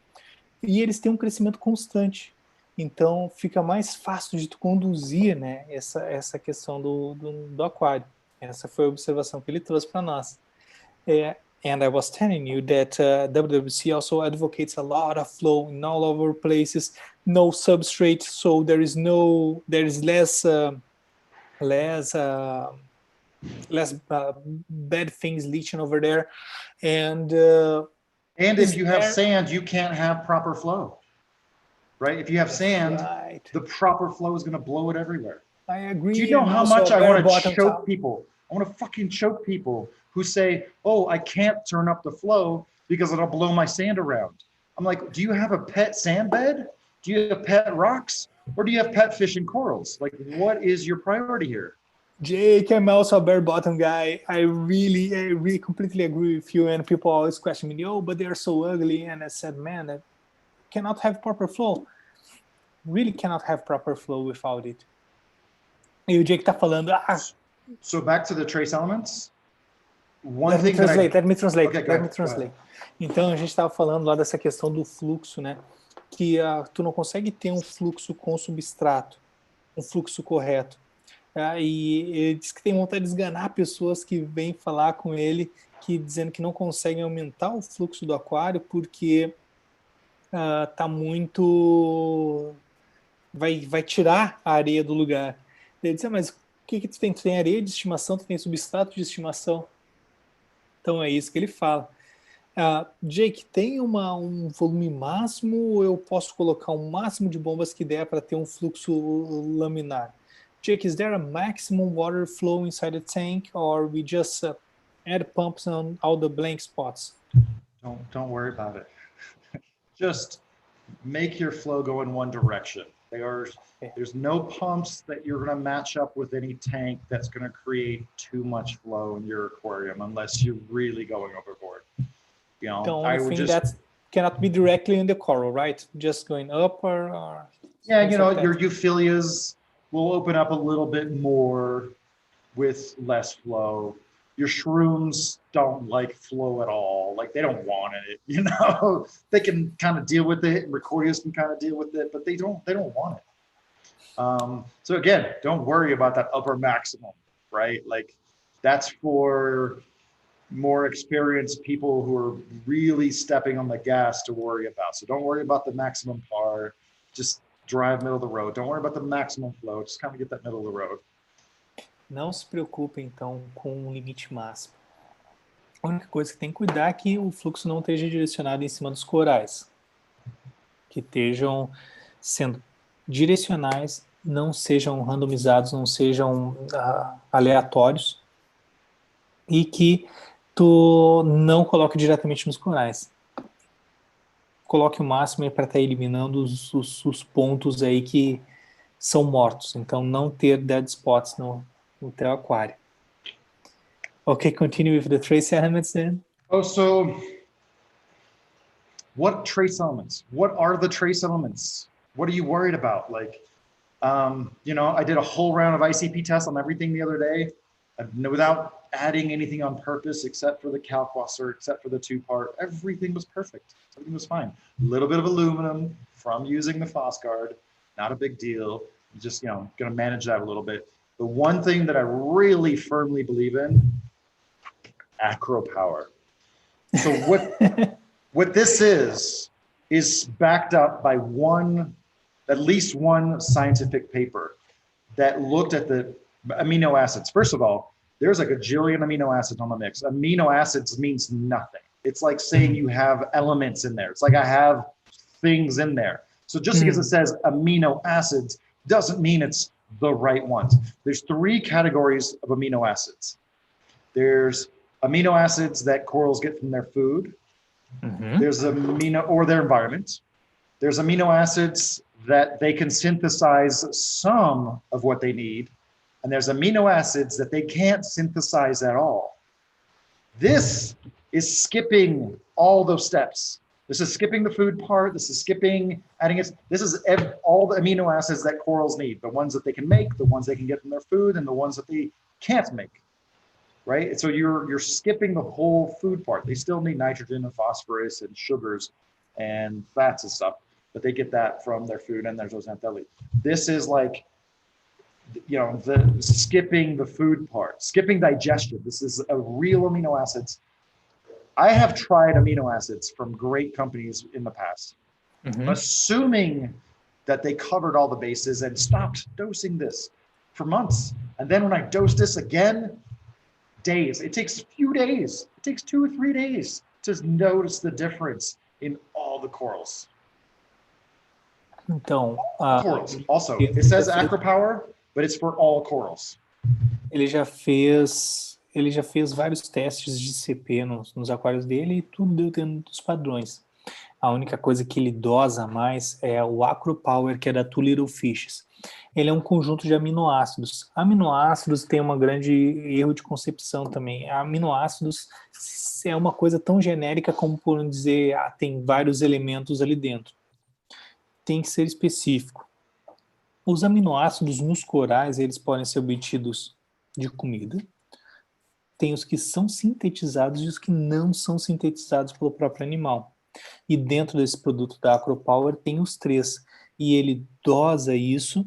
e eles têm um crescimento constante. Então, fica mais fácil de tu conduzir, né, essa questão do aquário. Essa foi a observação que ele trouxe para nós. And I was telling you that WWC also advocates a lot of flow in all over places, no substrate, so there is less bad things leaching over there, and if you have sand, you can't have proper flow, right? If you have sand, right, the proper flow is going to blow it everywhere. I agree. Do you know how much I want to choke people? I want to fucking choke people who say, oh, I can't turn up the flow because it'll blow my sand around. I'm like, do you have a pet sand bed? Do you have pet rocks? Or do you have pet fish and corals? Like, what is your priority here? Jake, I'm also a bare bottom guy. I really completely agree with you. And people always question me, oh, but they are so ugly. And I said, man, I cannot have proper flow. Really cannot have proper flow without it. E o Jake tá falando, So back to the trace elements. Let me translate. Então, a gente estava falando lá dessa questão do fluxo, né? Que tu não consegue ter um fluxo com substrato, um fluxo correto. E ele diz que tem vontade de esganar pessoas que vêm falar com ele, dizendo que não conseguem aumentar o fluxo do aquário porque tá muito... Vai tirar a areia do lugar. Ele disse, mas o que tu tem? Tu tem areia de estimação, tu tem substrato de estimação. Então é isso que ele fala. Jake, tem um volume máximo ou eu posso colocar o máximo de bombas que der para ter um fluxo laminar? Jake, is there a maximum water flow inside the tank or we just add pumps on all the blank spots? Don't worry about it. Just make your flow go in one direction. There's no pumps that you're going to match up with any tank that's going to create too much flow in your aquarium unless you're really going overboard. You know, the only thing that cannot be directly in the coral, right? Just going up or yeah, you know, like your euphyllias will open up a little bit more with less flow. Your shrooms don't like flow at all. Like they don't want it, you know. They can kind of deal with it. Recordias can kind of deal with it, but they don't want it. So again, don't worry about that upper maximum, right? Like that's for more experienced people who are really stepping on the gas to worry about. So don't worry about the maximum par. Just drive middle of the road. Don't worry about the maximum flow. Just kind of get that middle of the road. Não se preocupe, então, com o limite máximo. A única coisa que tem que cuidar é que o fluxo não esteja direcionado em cima dos corais. Que estejam sendo direcionais, não sejam randomizados, não sejam aleatórios. E que tu não coloque diretamente nos corais. Coloque o máximo para estar eliminando os pontos aí que são mortos. Então, não ter dead spots no teu aquário. Okay, continue with the trace elements then. Oh, so what trace elements? What are the trace elements? What are you worried about? Like, you know, I did a whole round of ICP tests on everything the other day without adding anything on purpose except for the calcwasser, except for the two-part. Everything was perfect. Everything was fine. A little bit of aluminum from using the Fosgard. Not a big deal. Just, you know, going to manage that a little bit. The one thing that I really firmly believe in, acro power. So what this is backed up by at least one scientific paper that looked at the amino acids. First of all, there's like a gajillion amino acids on the mix. Amino acids means nothing. It's like saying you have elements in there. It's like I have things in there. So just because it says amino acids doesn't mean it's the right ones. There's 3 categories of amino acids. There's amino acids that corals get from their food. There's or their environment. There's amino acids that they can synthesize some of what they need. And there's amino acids that they can't synthesize at all. This is skipping all those steps. This is skipping the food part. This is skipping adding it. This is all the amino acids that corals need, the ones that they can make, the ones they can get from their food, and the ones that they can't make, right? And so you're skipping the whole food part. They still need nitrogen and phosphorus and sugars and fats and stuff, but they get that from their food and their zooxanthellae. This is like, you know, the skipping the food part, skipping digestion. This is a real amino acids. I have tried amino acids from great companies in the past, assuming that they covered all the bases and stopped dosing this for months. And then when I dose this again, days, it takes a few days, it takes 2 or 3 days to notice the difference in all the corals. Então, Corals, also, it says aquapower, but it's for all corals. Ele já fez vários testes de CP nos aquários dele e tudo deu dentro dos padrões. A única coisa que ele dosa mais é o aquapower, que é da Two Little Fishes. Ele é um conjunto de aminoácidos. Aminoácidos tem um grande erro de concepção também. Aminoácidos é uma coisa tão genérica como por dizer, tem vários elementos ali dentro. Tem que ser específico. Os aminoácidos nos corais, eles podem ser obtidos de comida. Tem os que são sintetizados e os que não são sintetizados pelo próprio animal. E dentro desse produto da aquapower tem os 3. E ele dosa isso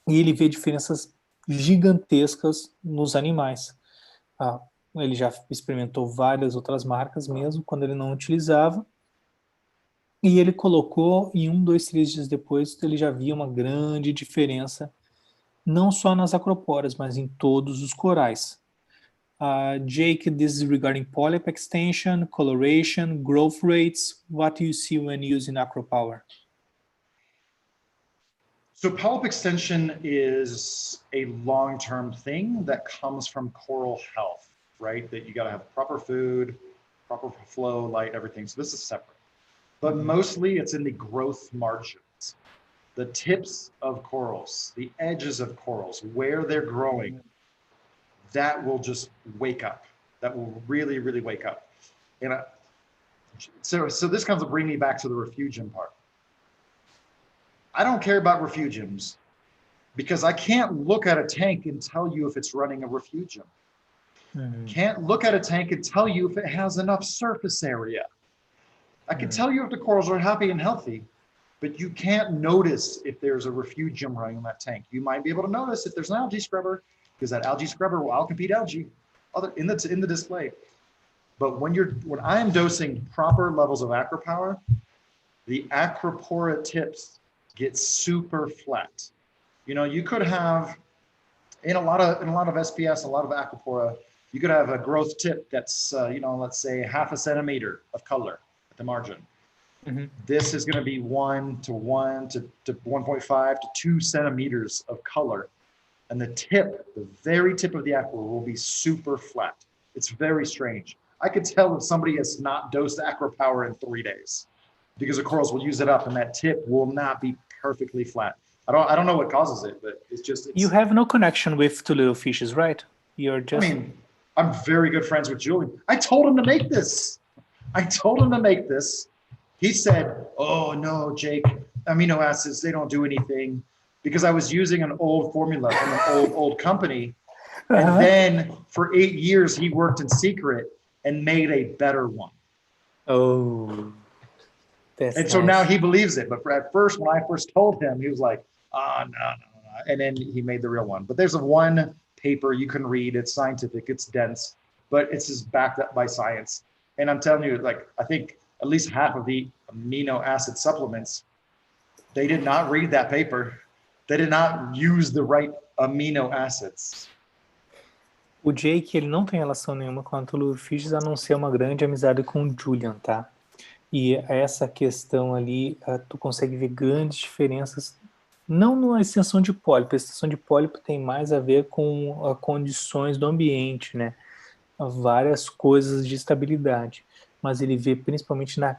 e ele vê diferenças gigantescas nos animais. Ele já experimentou várias outras marcas mesmo, quando ele não utilizava. E ele colocou, e 1, 2, 3 dias depois, ele já via uma grande diferença, não só nas acroporas, mas em todos os corais. Jake, this is regarding polyp extension, coloration, growth rates. What do you see when using aquapower? So polyp extension is a long-term thing that comes from coral health, right? That you got to have proper food, proper flow, light, everything. So this is separate. But mostly it's in the growth margins, the tips of corals, the edges of corals, where they're growing. That will just wake up. That will really, really wake up. And so this comes to bring me back to the refugium part. I don't care about refugiums because I can't look at a tank and tell you if it's running a refugium. Can't look at a tank and tell you if it has enough surface area. I can tell you if the corals are happy and healthy, but you can't notice if there's a refugium running in that tank. You might be able to notice if there's an algae scrubber, because that algae scrubber will outcompete algae in the display. But when I am dosing proper levels of aquapower, the aquapora tips get super flat. You know, you could have in a lot of SPS, a lot of aquapora, you could have a growth tip that's you know, let's say 0.5 centimeter of color at the margin. This is going to be 1 to 1 to 1.5 to 2 centimeters of color. And the tip, the very tip of the aqua will be super flat. It's very strange. I could tell if somebody has not dosed aquapower in 3 days because the corals will use it up and that tip will not be perfectly flat. I don't know what causes it, but it's you have no connection with Two Little Fishes, right? You're just... I mean, I'm very good friends with Julian. I told him to make this. He said, oh no, Jake, amino acids, they don't do anything, because I was using an old formula from an old company. And then for 8 years, he worked in secret and made a better one. Oh, that's and so nice. Now he believes it. But at first, when I first told him, he was like, no. And then he made the real one. But there's one paper you can read. It's scientific, it's dense, but it's just backed up by science. And I'm telling you, like, I think at least half of the amino acid supplements, they did not read that paper. They did not use the right amino acids. O Jake, ele não tem relação nenhuma com a Two Little Fishes, a não ser uma grande amizade com o Julian, tá? E essa questão ali, tu consegue ver grandes diferenças, não na extensão de pólipo. A extensão de pólipo tem mais a ver com as condições do ambiente, né? Várias coisas de estabilidade, mas ele vê principalmente na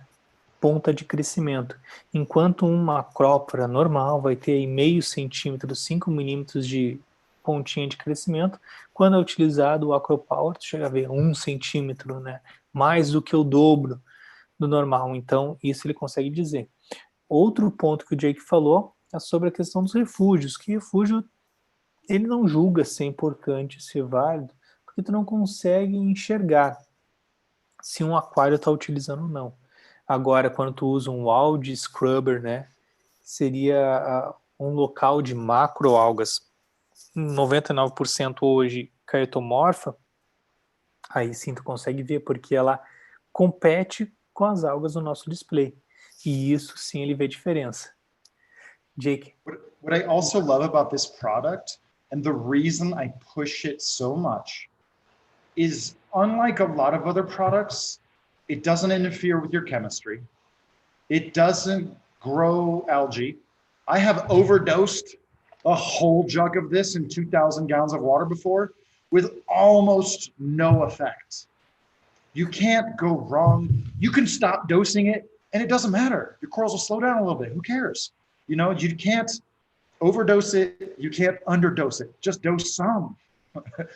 ponta de crescimento, enquanto uma acrópora normal vai ter aí 0,5 centímetro, 5 milímetros de pontinha de crescimento. Quando é utilizado o aquapower, tu chega a ver 1 centímetro, né? Mais do que o dobro. do normal. Então, isso ele consegue dizer. Outro ponto que o Jake falou é sobre a questão dos refúgios, que refúgio ele não julga se é importante, se é válido, porque tu não consegue enxergar se um aquário está utilizando ou não. Agora, quando tu usa um algae scrubber, né, seria um local de macroalgas, 99% hoje caetomorfa, aí sim tu consegue ver, porque ela compete com as algas no nosso display. E isso sim ele vê diferença. Jake. What I also love about this product, and the reason I push it so much, is unlike a lot of other products, it doesn't interfere with your chemistry. It doesn't grow algae. I have overdosed a whole jug of this in 2,000 gallons of water before with almost no effect. You can't go wrong. You can stop dosing it and it doesn't matter. Your corals will slow down a little bit. Who cares? You know, you can't overdose it. You can't underdose it. Just dose some.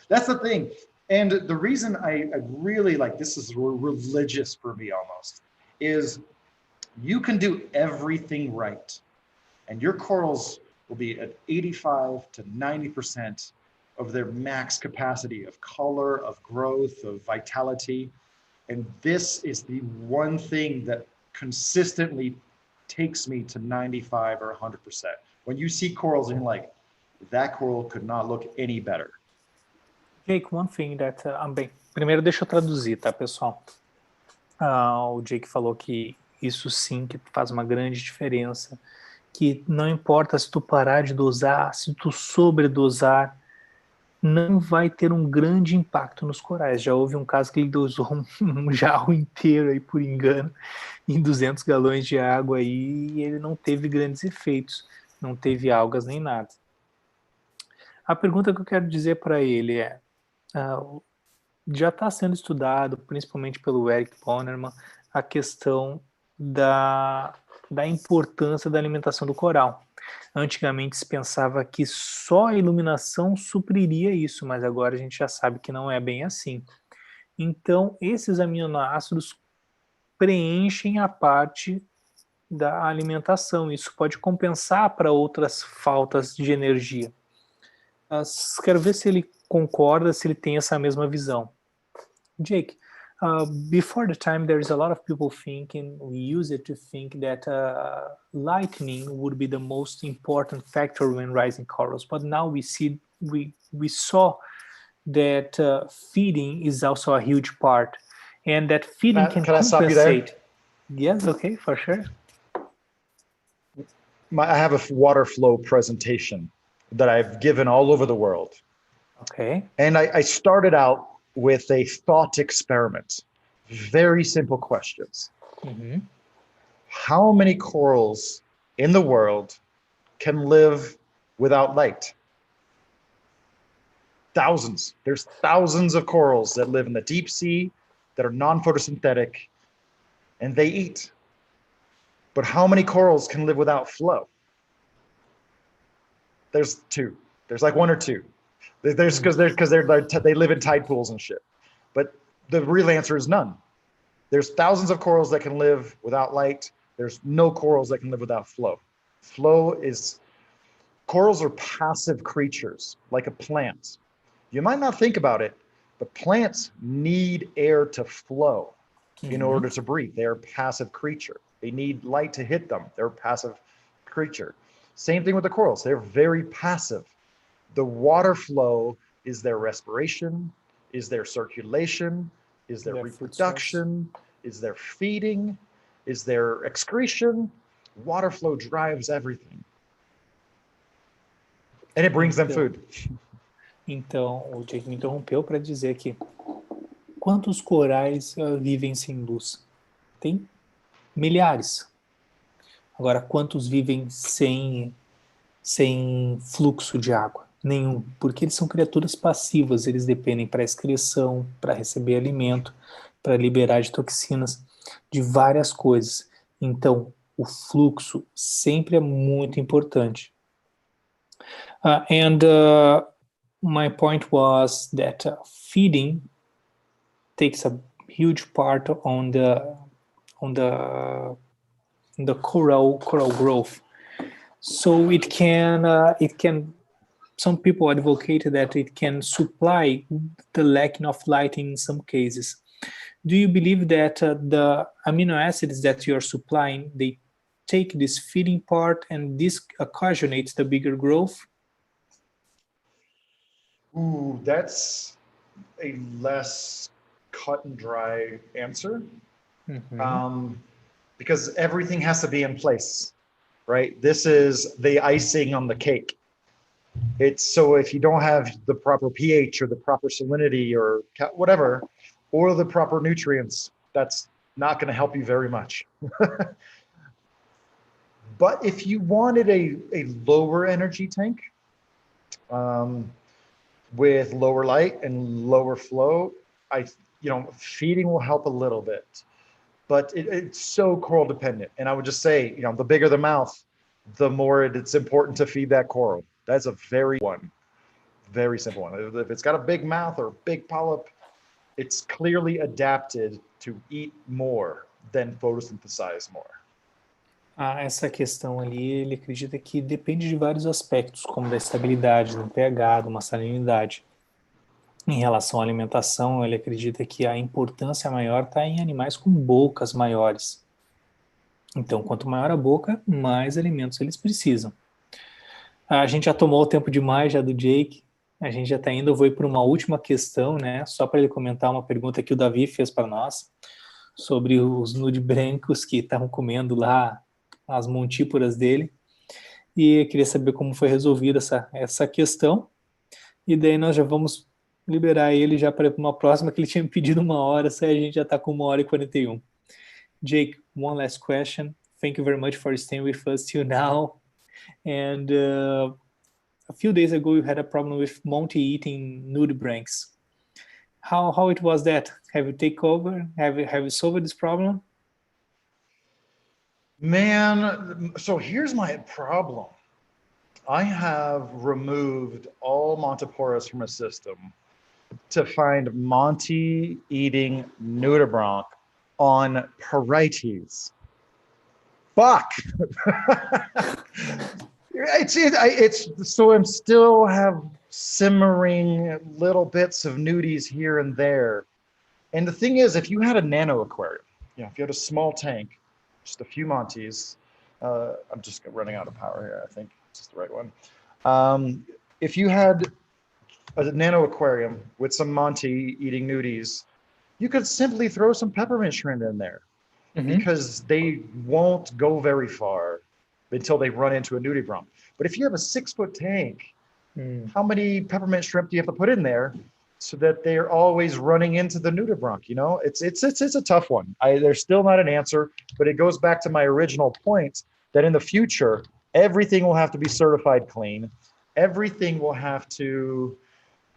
That's the thing. And the reason I really like, this is religious for me almost, is you can do everything right. And your corals will be at 85 to 90% of their max capacity of color, of growth, of vitality. And this is the one thing that consistently takes me to 95 or 100%. When you see corals and you're like, that coral could not look any better. Jake, one thing that bem, primeiro deixa eu traduzir, tá, pessoal? O Jake falou que isso sim que faz uma grande diferença, que não importa se tu parar de dosar, se tu sobredosar, não vai ter um grande impacto nos corais. Já houve um caso que ele dosou um jarro inteiro aí por engano, em 200 galões de água aí, e ele não teve grandes efeitos, não teve algas nem nada. A pergunta que eu quero dizer para ele é, já está sendo estudado, principalmente pelo Eric Bonerman, a questão da importância da alimentação do coral. Antigamente se pensava que só a iluminação supriria isso, mas agora a gente já sabe que não é bem assim. Então, esses aminoácidos preenchem a parte da alimentação. Isso pode compensar para outras faltas de energia. Quero ver se ele concorda, se ele tem essa mesma visão. Jake, before the time, there is a lot of people thinking, we use it to think that lightning would be the most important factor when rising corals. But now we saw that feeding is also a huge part, and that feeding can I stop you compensate. there? Yes, okay, for sure. I have a water flow presentation that I've given all over the world. Okay. And I started out with a thought experiment. Very simple questions. Mm-hmm. How many corals in the world can live without light? Thousands. There's thousands of corals that live in the deep sea that are non-photosynthetic and they eat. But how many corals can live without flow? There's two. There's like one or two. There's because they live in tide pools and shit. But the real answer is none. There's thousands of corals that can live without light. There's no corals that can live without flow. Corals are passive creatures, like a plant. You might not think about it, but plants need air to flow in order to breathe. They're a passive creature. They need light to hit them. They're a passive creature. Same thing with the corals. They're very passive. The water flow is their respiration, is their circulation, is their reproduction, is their feeding, is their excretion. Water flow drives everything. And it brings them food. Então, o Jake me interrompeu para dizer que quantos corais vivem sem luz? Tem milhares. Agora, quantos vivem sem fluxo de água? Nenhum, porque eles são criaturas passivas, eles dependem para excreção, para receber alimento, para liberar de toxinas, de várias coisas. Então, o fluxo sempre é muito importante. My point was that feeding takes a huge part on the coral growth. So it can. Some people advocate that it can supply the lack of light in some cases. Do you believe that the amino acids that you are supplying, they take this feeding part and this occasionates the bigger growth? Ooh, that's a less cut and dry answer. Because everything has to be in place, right? This is the icing on the cake. It's so if you don't have the proper pH or the proper salinity or whatever, or the proper nutrients, that's not going to help you very much. But if you wanted a lower energy tank with lower light and lower flow, feeding will help a little bit. But it's so coral dependent. And I would just say, the bigger the mouth, the more it's important to feed that coral. That's a very simple one. If it's got a big mouth or a big polyp, it's clearly adapted to eat more than photosynthesize more. Essa questão ali, ele acredita que depende de vários aspectos, como da estabilidade, do pH, de uma salinidade. Em relação à alimentação, ele acredita que a importância maior está em animais com bocas maiores. Então, quanto maior a boca, mais alimentos eles precisam. A gente já tomou o tempo demais já do Jake, a gente já está indo, eu vou ir para uma última questão, né? Só para ele comentar uma pergunta que o Davi fez para nós, sobre os nude-brancos que estavam comendo lá as montíporas dele, e eu queria saber como foi resolvida essa questão, e daí nós já vamos liberar ele já para uma próxima, que ele tinha me pedido 1 hora, a gente já está com 1h41. Jake, one last question. Thank you very much for staying with us till now. And a few days ago, you had a problem with Monty eating nudibranchs. How it was that? Have you taken over? Have you solved this problem? Man, so here's my problem. I have removed all Montiporas from a system to find Monty eating nudibranch on Porites. Fuck. So I'm still have simmering little bits of nudies here and there. And the thing is, if you had a nano aquarium, if you had a small tank, just a few Monties, I'm just running out of power here, I think this is the right one. If you had a nano aquarium with some Monty eating nudies, you could simply throw some peppermint shrimp in there. Because they won't go very far until they run into a nudibranch. But if you have a 6-foot tank, how many peppermint shrimp do you have to put in there so that they're always running into the nudibranch? It's a tough one. There's still not an answer, but it goes back to my original point that in the future, everything will have to be certified clean. Everything will have to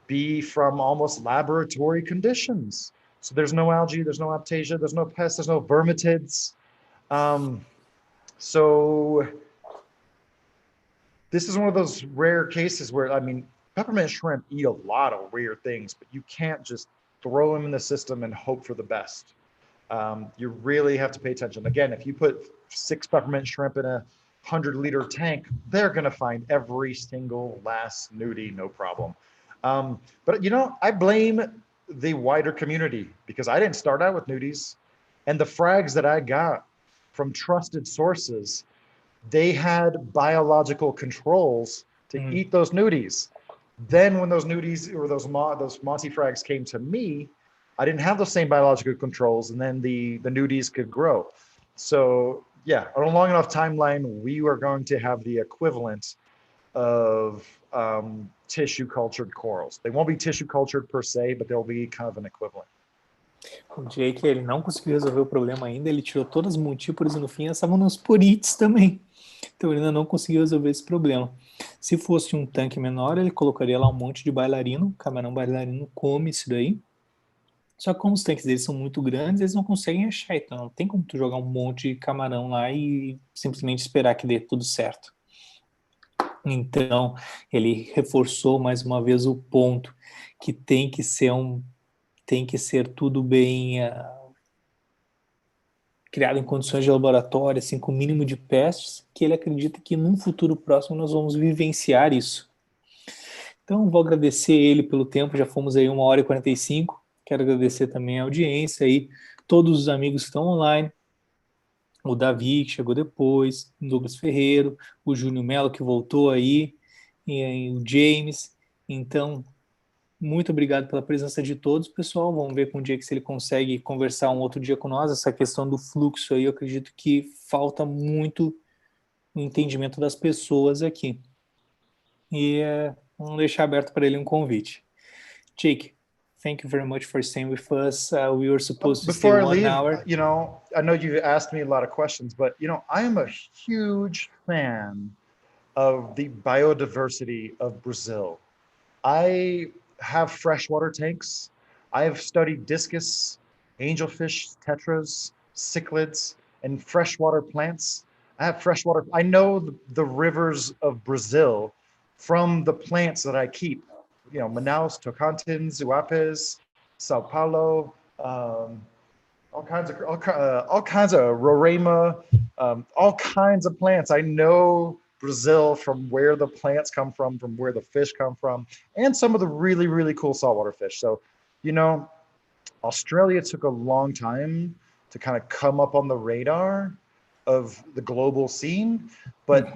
be from almost laboratory conditions. So there's no algae, there's no aptasia, there's no pests, there's no vermitids. So this is one of those rare cases where, peppermint shrimp eat a lot of weird things, but you can't just throw them in the system and hope for the best. You really have to pay attention. Again, if you put 6 peppermint shrimp in a 100-liter tank, they're going to find every single last nudie, no problem. But I blame the wider community, because I didn't start out with nudies, and the frags that I got from trusted sources, they had biological controls to eat those nudies. Then when those nudies or those Monty frags came to me, I didn't have those same biological controls, and then the nudies could grow. So yeah, on a long enough timeline, we are going to have the equivalent of tissue cultured corals. They won't be tissue cultured per se, but they'll be kind of an equivalent. O Jake, ele não conseguiu resolver o problema ainda, ele tirou todas as montíporas e no fim estavam nos porites também. Então ele ainda não conseguiu resolver esse problema. Se fosse um tanque menor, ele colocaria lá um monte de bailarino, o camarão bailarino come isso daí. Só que como os tanques deles são muito grandes, eles não conseguem achar, então não tem como tu jogar um monte de camarão lá e simplesmente esperar que dê tudo certo. Então, ele reforçou mais uma vez o ponto que tem que ser tudo bem criado em condições de laboratório, assim, com o mínimo de pestes, que ele acredita que num futuro próximo nós vamos vivenciar isso. Então, vou agradecer ele pelo tempo, já fomos aí 1h45. Quero agradecer também a audiência aí, todos os amigos que estão online, o Davi, que chegou depois, o Douglas Ferreiro, o Júnior Melo, que voltou aí, e o James. Então, muito obrigado pela presença de todos, pessoal. Vamos ver com o Jake se ele consegue conversar um outro dia com nós. Essa questão do fluxo aí, eu acredito que falta muito o entendimento das pessoas aqui. E vamos deixar aberto para ele um convite. Jake, thank you very much for staying with us. We were supposed to stay Before I 1 leave, hour. you know, I know you asked me a lot of questions, but you know, I am a huge fan of the biodiversity of Brazil. I have freshwater tanks. I have studied discus, angelfish, tetras, cichlids, and freshwater plants. I have freshwater. I know the rivers of Brazil from the plants that I keep. You know, Manaus, Tocantins, Uapes, Sao Paulo, all kinds of Roraima, all kinds of plants. I know Brazil from where the plants come from where the fish come from, and some of the really, really cool saltwater fish. So, you know, Australia took a long time to kind of come up on the radar of the global scene, but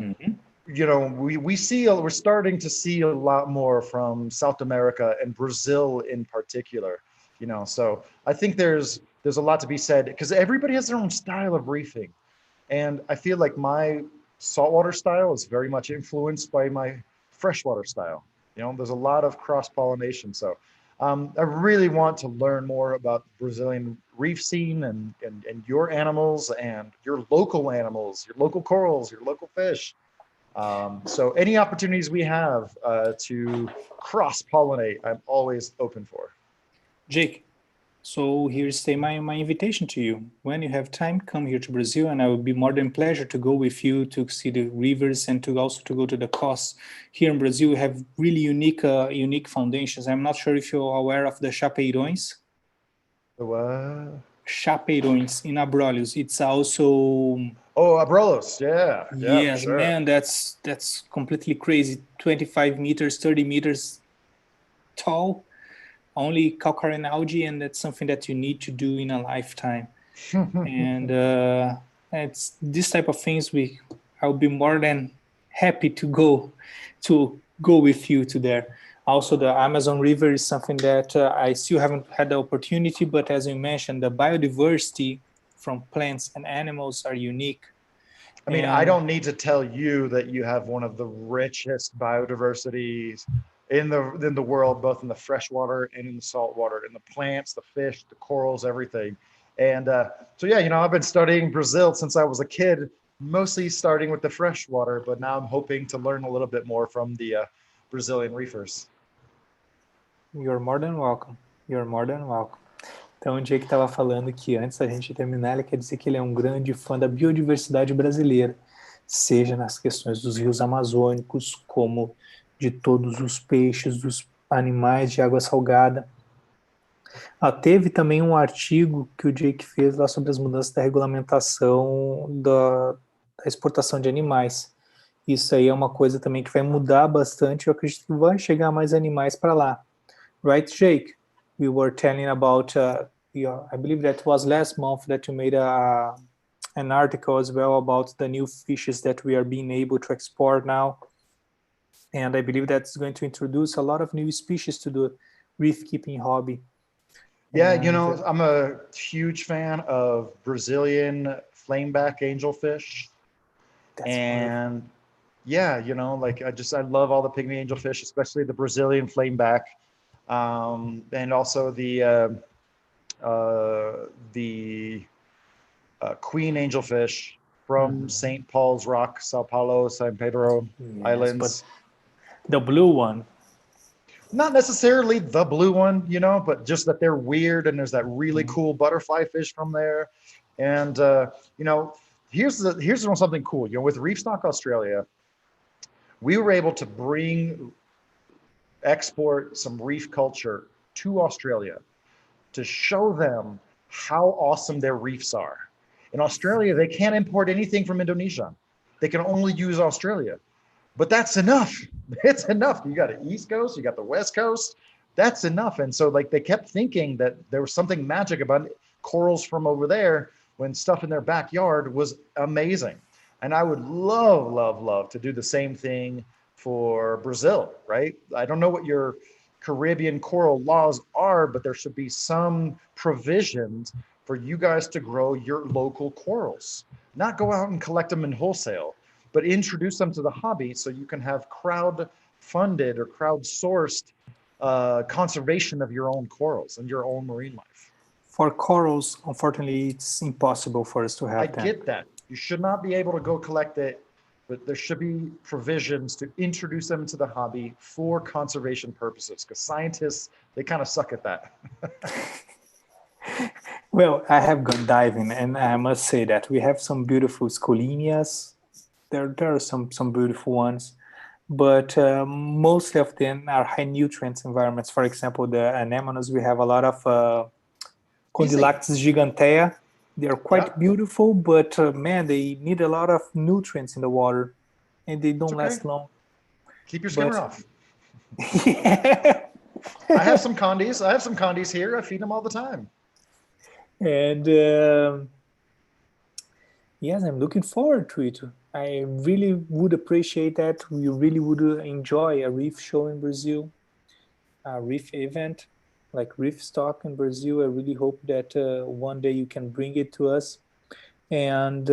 you know, we're starting to see a lot more from South America and Brazil in particular. You know, so I think there's a lot to be said because everybody has their own style of reefing, and I feel like my saltwater style is very much influenced by my freshwater style. You know, there's a lot of cross-pollination. So I really want to learn more about the Brazilian reef scene and your animals and your local corals, your local fish. So any opportunities we have to cross-pollinate, I'm always open for. Jake, so here's my invitation to you. When you have time, come here to Brazil, and I will be more than pleasure to go with you to see the rivers and to also to go to the coasts. Here in Brazil, we have really unique foundations. I'm not sure if you're aware of the chapeirões. The what? Chapeirões in Abrolhos. It's also... Oh, Abrolhos, yeah. Yes, sure. Man, that's completely crazy. 25 meters, 30 meters tall. Only calcareous algae, and that's something that you need to do in a lifetime. And it's this type of things I'll be more than happy to go with you to there. Also, the Amazon River is something that I still haven't had the opportunity, but as you mentioned, the biodiversity from plants and animals are unique. I mean, I don't need to tell you that you have one of the richest biodiversities in the world, both in the freshwater and in the saltwater, in the plants, the fish, the corals, everything. And so, yeah, you know, I've been studying Brazil since I was a kid, mostly starting with the freshwater, but now I'm hoping to learn a little bit more from the Brazilian reefers. You're more than welcome. You're more than welcome. Então, o Jake estava falando que antes da gente terminar, ele quer dizer que ele é um grande fã da biodiversidade brasileira, seja nas questões dos rios amazônicos, como de todos os peixes, dos animais de água salgada. Teve também um artigo que o Jake fez lá sobre as mudanças da regulamentação da exportação de animais. Isso aí é uma coisa também que vai mudar bastante, eu acredito que vai chegar mais animais para lá. Right, Jake? We were telling about, I believe that was last month that you made an article as well about the new fishes that we are being able to export now. And I believe that's going to introduce a lot of new species to the reef keeping hobby. Yeah, you know, I'm a huge fan of Brazilian flameback angelfish. And wonderful. Yeah, you know, like I love all the pygmy angelfish, especially the Brazilian flameback. And also the queen angelfish from St. Paul's Rock, Sao Paulo, San Pedro Islands. But the blue one. Not necessarily the blue one, you know, but just that they're weird and there's that really cool butterfly fish from there. And, you know, here's something cool. You know, with Reef Stock Australia, we were able to export some reef culture to Australia to show them how awesome their reefs are. In Australia, they can't import anything from Indonesia. They can only use Australia. But that's enough. It's enough. You got the East Coast, you got the West Coast. That's enough. And so like they kept thinking that there was something magic about corals from over there when stuff in their backyard was amazing. And I would love, love, love to do the same thing for Brazil, right? I don't know what your Caribbean coral laws are, but there should be some provisions for you guys to grow your local corals. Not go out and collect them in wholesale, but introduce them to the hobby so you can have crowd-funded or crowd-sourced conservation of your own corals and your own marine life. For corals, unfortunately, it's impossible for us to have them. I get that. You should not be able to go collect it, but there should be provisions to introduce them to the hobby for conservation purposes, because scientists, they kind of suck at that. Well, I have gone diving, and I must say that we have some beautiful scolineas. There are some beautiful ones, but mostly of them are high nutrients environments. For example, the anemones, we have a lot of Condylactis gigantea. They are quite beautiful, but man, they need a lot of nutrients in the water, and they don't last long. Keep your skimmer off. Yeah. I have some condies here. I feed them all the time. And yes, I'm looking forward to it. I really would appreciate that. We really would enjoy a reef show in Brazil, a reef event like Reef Stock in Brazil. I really hope that one day you can bring it to us. And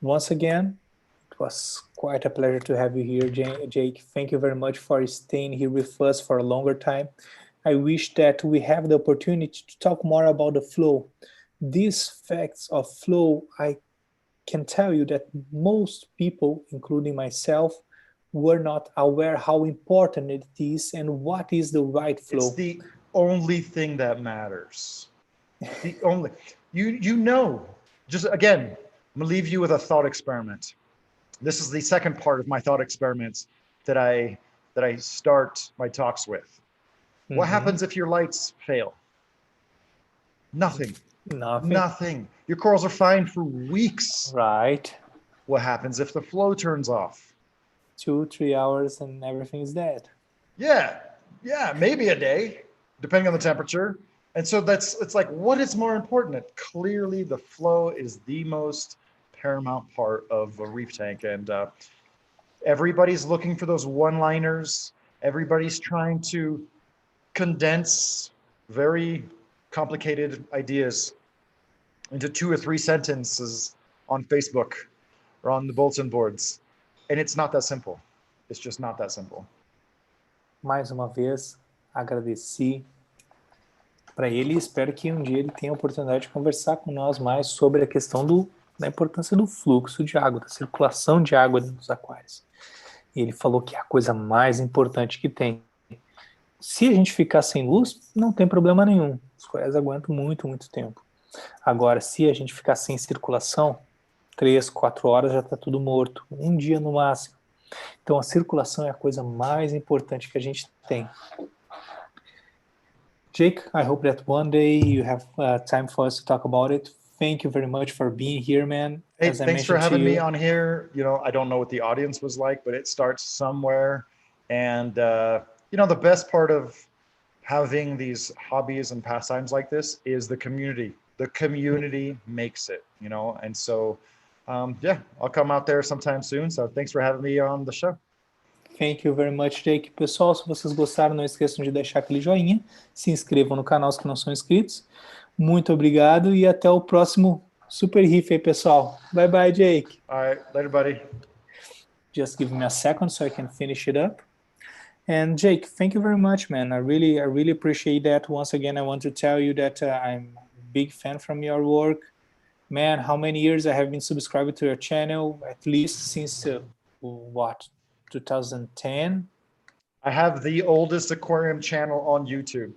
once again, it was quite a pleasure to have you here, Jake. Thank you very much for staying here with us for a longer time. I wish that we have the opportunity to talk more about the flow. These facts of flow, I can tell you that most people, including myself, were not aware how important it is and what is the right flow. It's the only thing that matters. The only, you know, just again, I'm gonna leave you with a thought experiment. This is the second part of my thought experiments that I start my talks with. What happens if your lights fail? Nothing. Nothing. Your corals are fine for weeks. Right. What happens if the flow turns off? 2-3 hours and everything is dead. Yeah, maybe a day, depending on the temperature. And so it's like, what is more important? Clearly, the flow is the most paramount part of a reef tank. And everybody's looking for those one-liners. Everybody's trying to condense very complicated ideas into 2 or 3 sentences on Facebook or on the bulletin boards. And it's not that simple. It's just not that simple. Mais uma vez, agradeci para ele e espero que um dia ele tenha a oportunidade de conversar com nós mais sobre a questão da importância do fluxo de água, da circulação de água dentro dos aquários. E ele falou que é a coisa mais importante que tem. Se a gente ficar sem luz, não tem problema nenhum. Os corais aguentam muito, muito tempo. Agora, se a gente ficar sem circulação, 3-4 horas já está tudo morto. Um dia no máximo. Então, a circulação é a coisa mais importante que a gente tem. Jake, I hope that one day you have time for us to talk about it. Thank you very much for being here, man. Hey, thanks for having me on here. You know, I don't know what the audience was like, but it starts somewhere. And, you know, the best part of having these hobbies and pastimes like this is the community. The community makes it, you know, and so, yeah, I'll come out there sometime soon. So thanks for having me on the show. Thank you very much, Jake. Pessoal, se vocês gostaram, não esqueçam de deixar aquele joinha, se inscrevam no canal os que não são inscritos. Muito obrigado e até o próximo Super Reef aí, pessoal. Bye bye, Jake. All right, later, buddy. Just give me a second so I can finish it up. And Jake, thank you very much, man. I really appreciate that. Once again, I want to tell you that I'm a big fan from your work. Man, how many years I have been subscribed to your channel? At least since, what, 2010? I have the oldest aquarium channel on YouTube.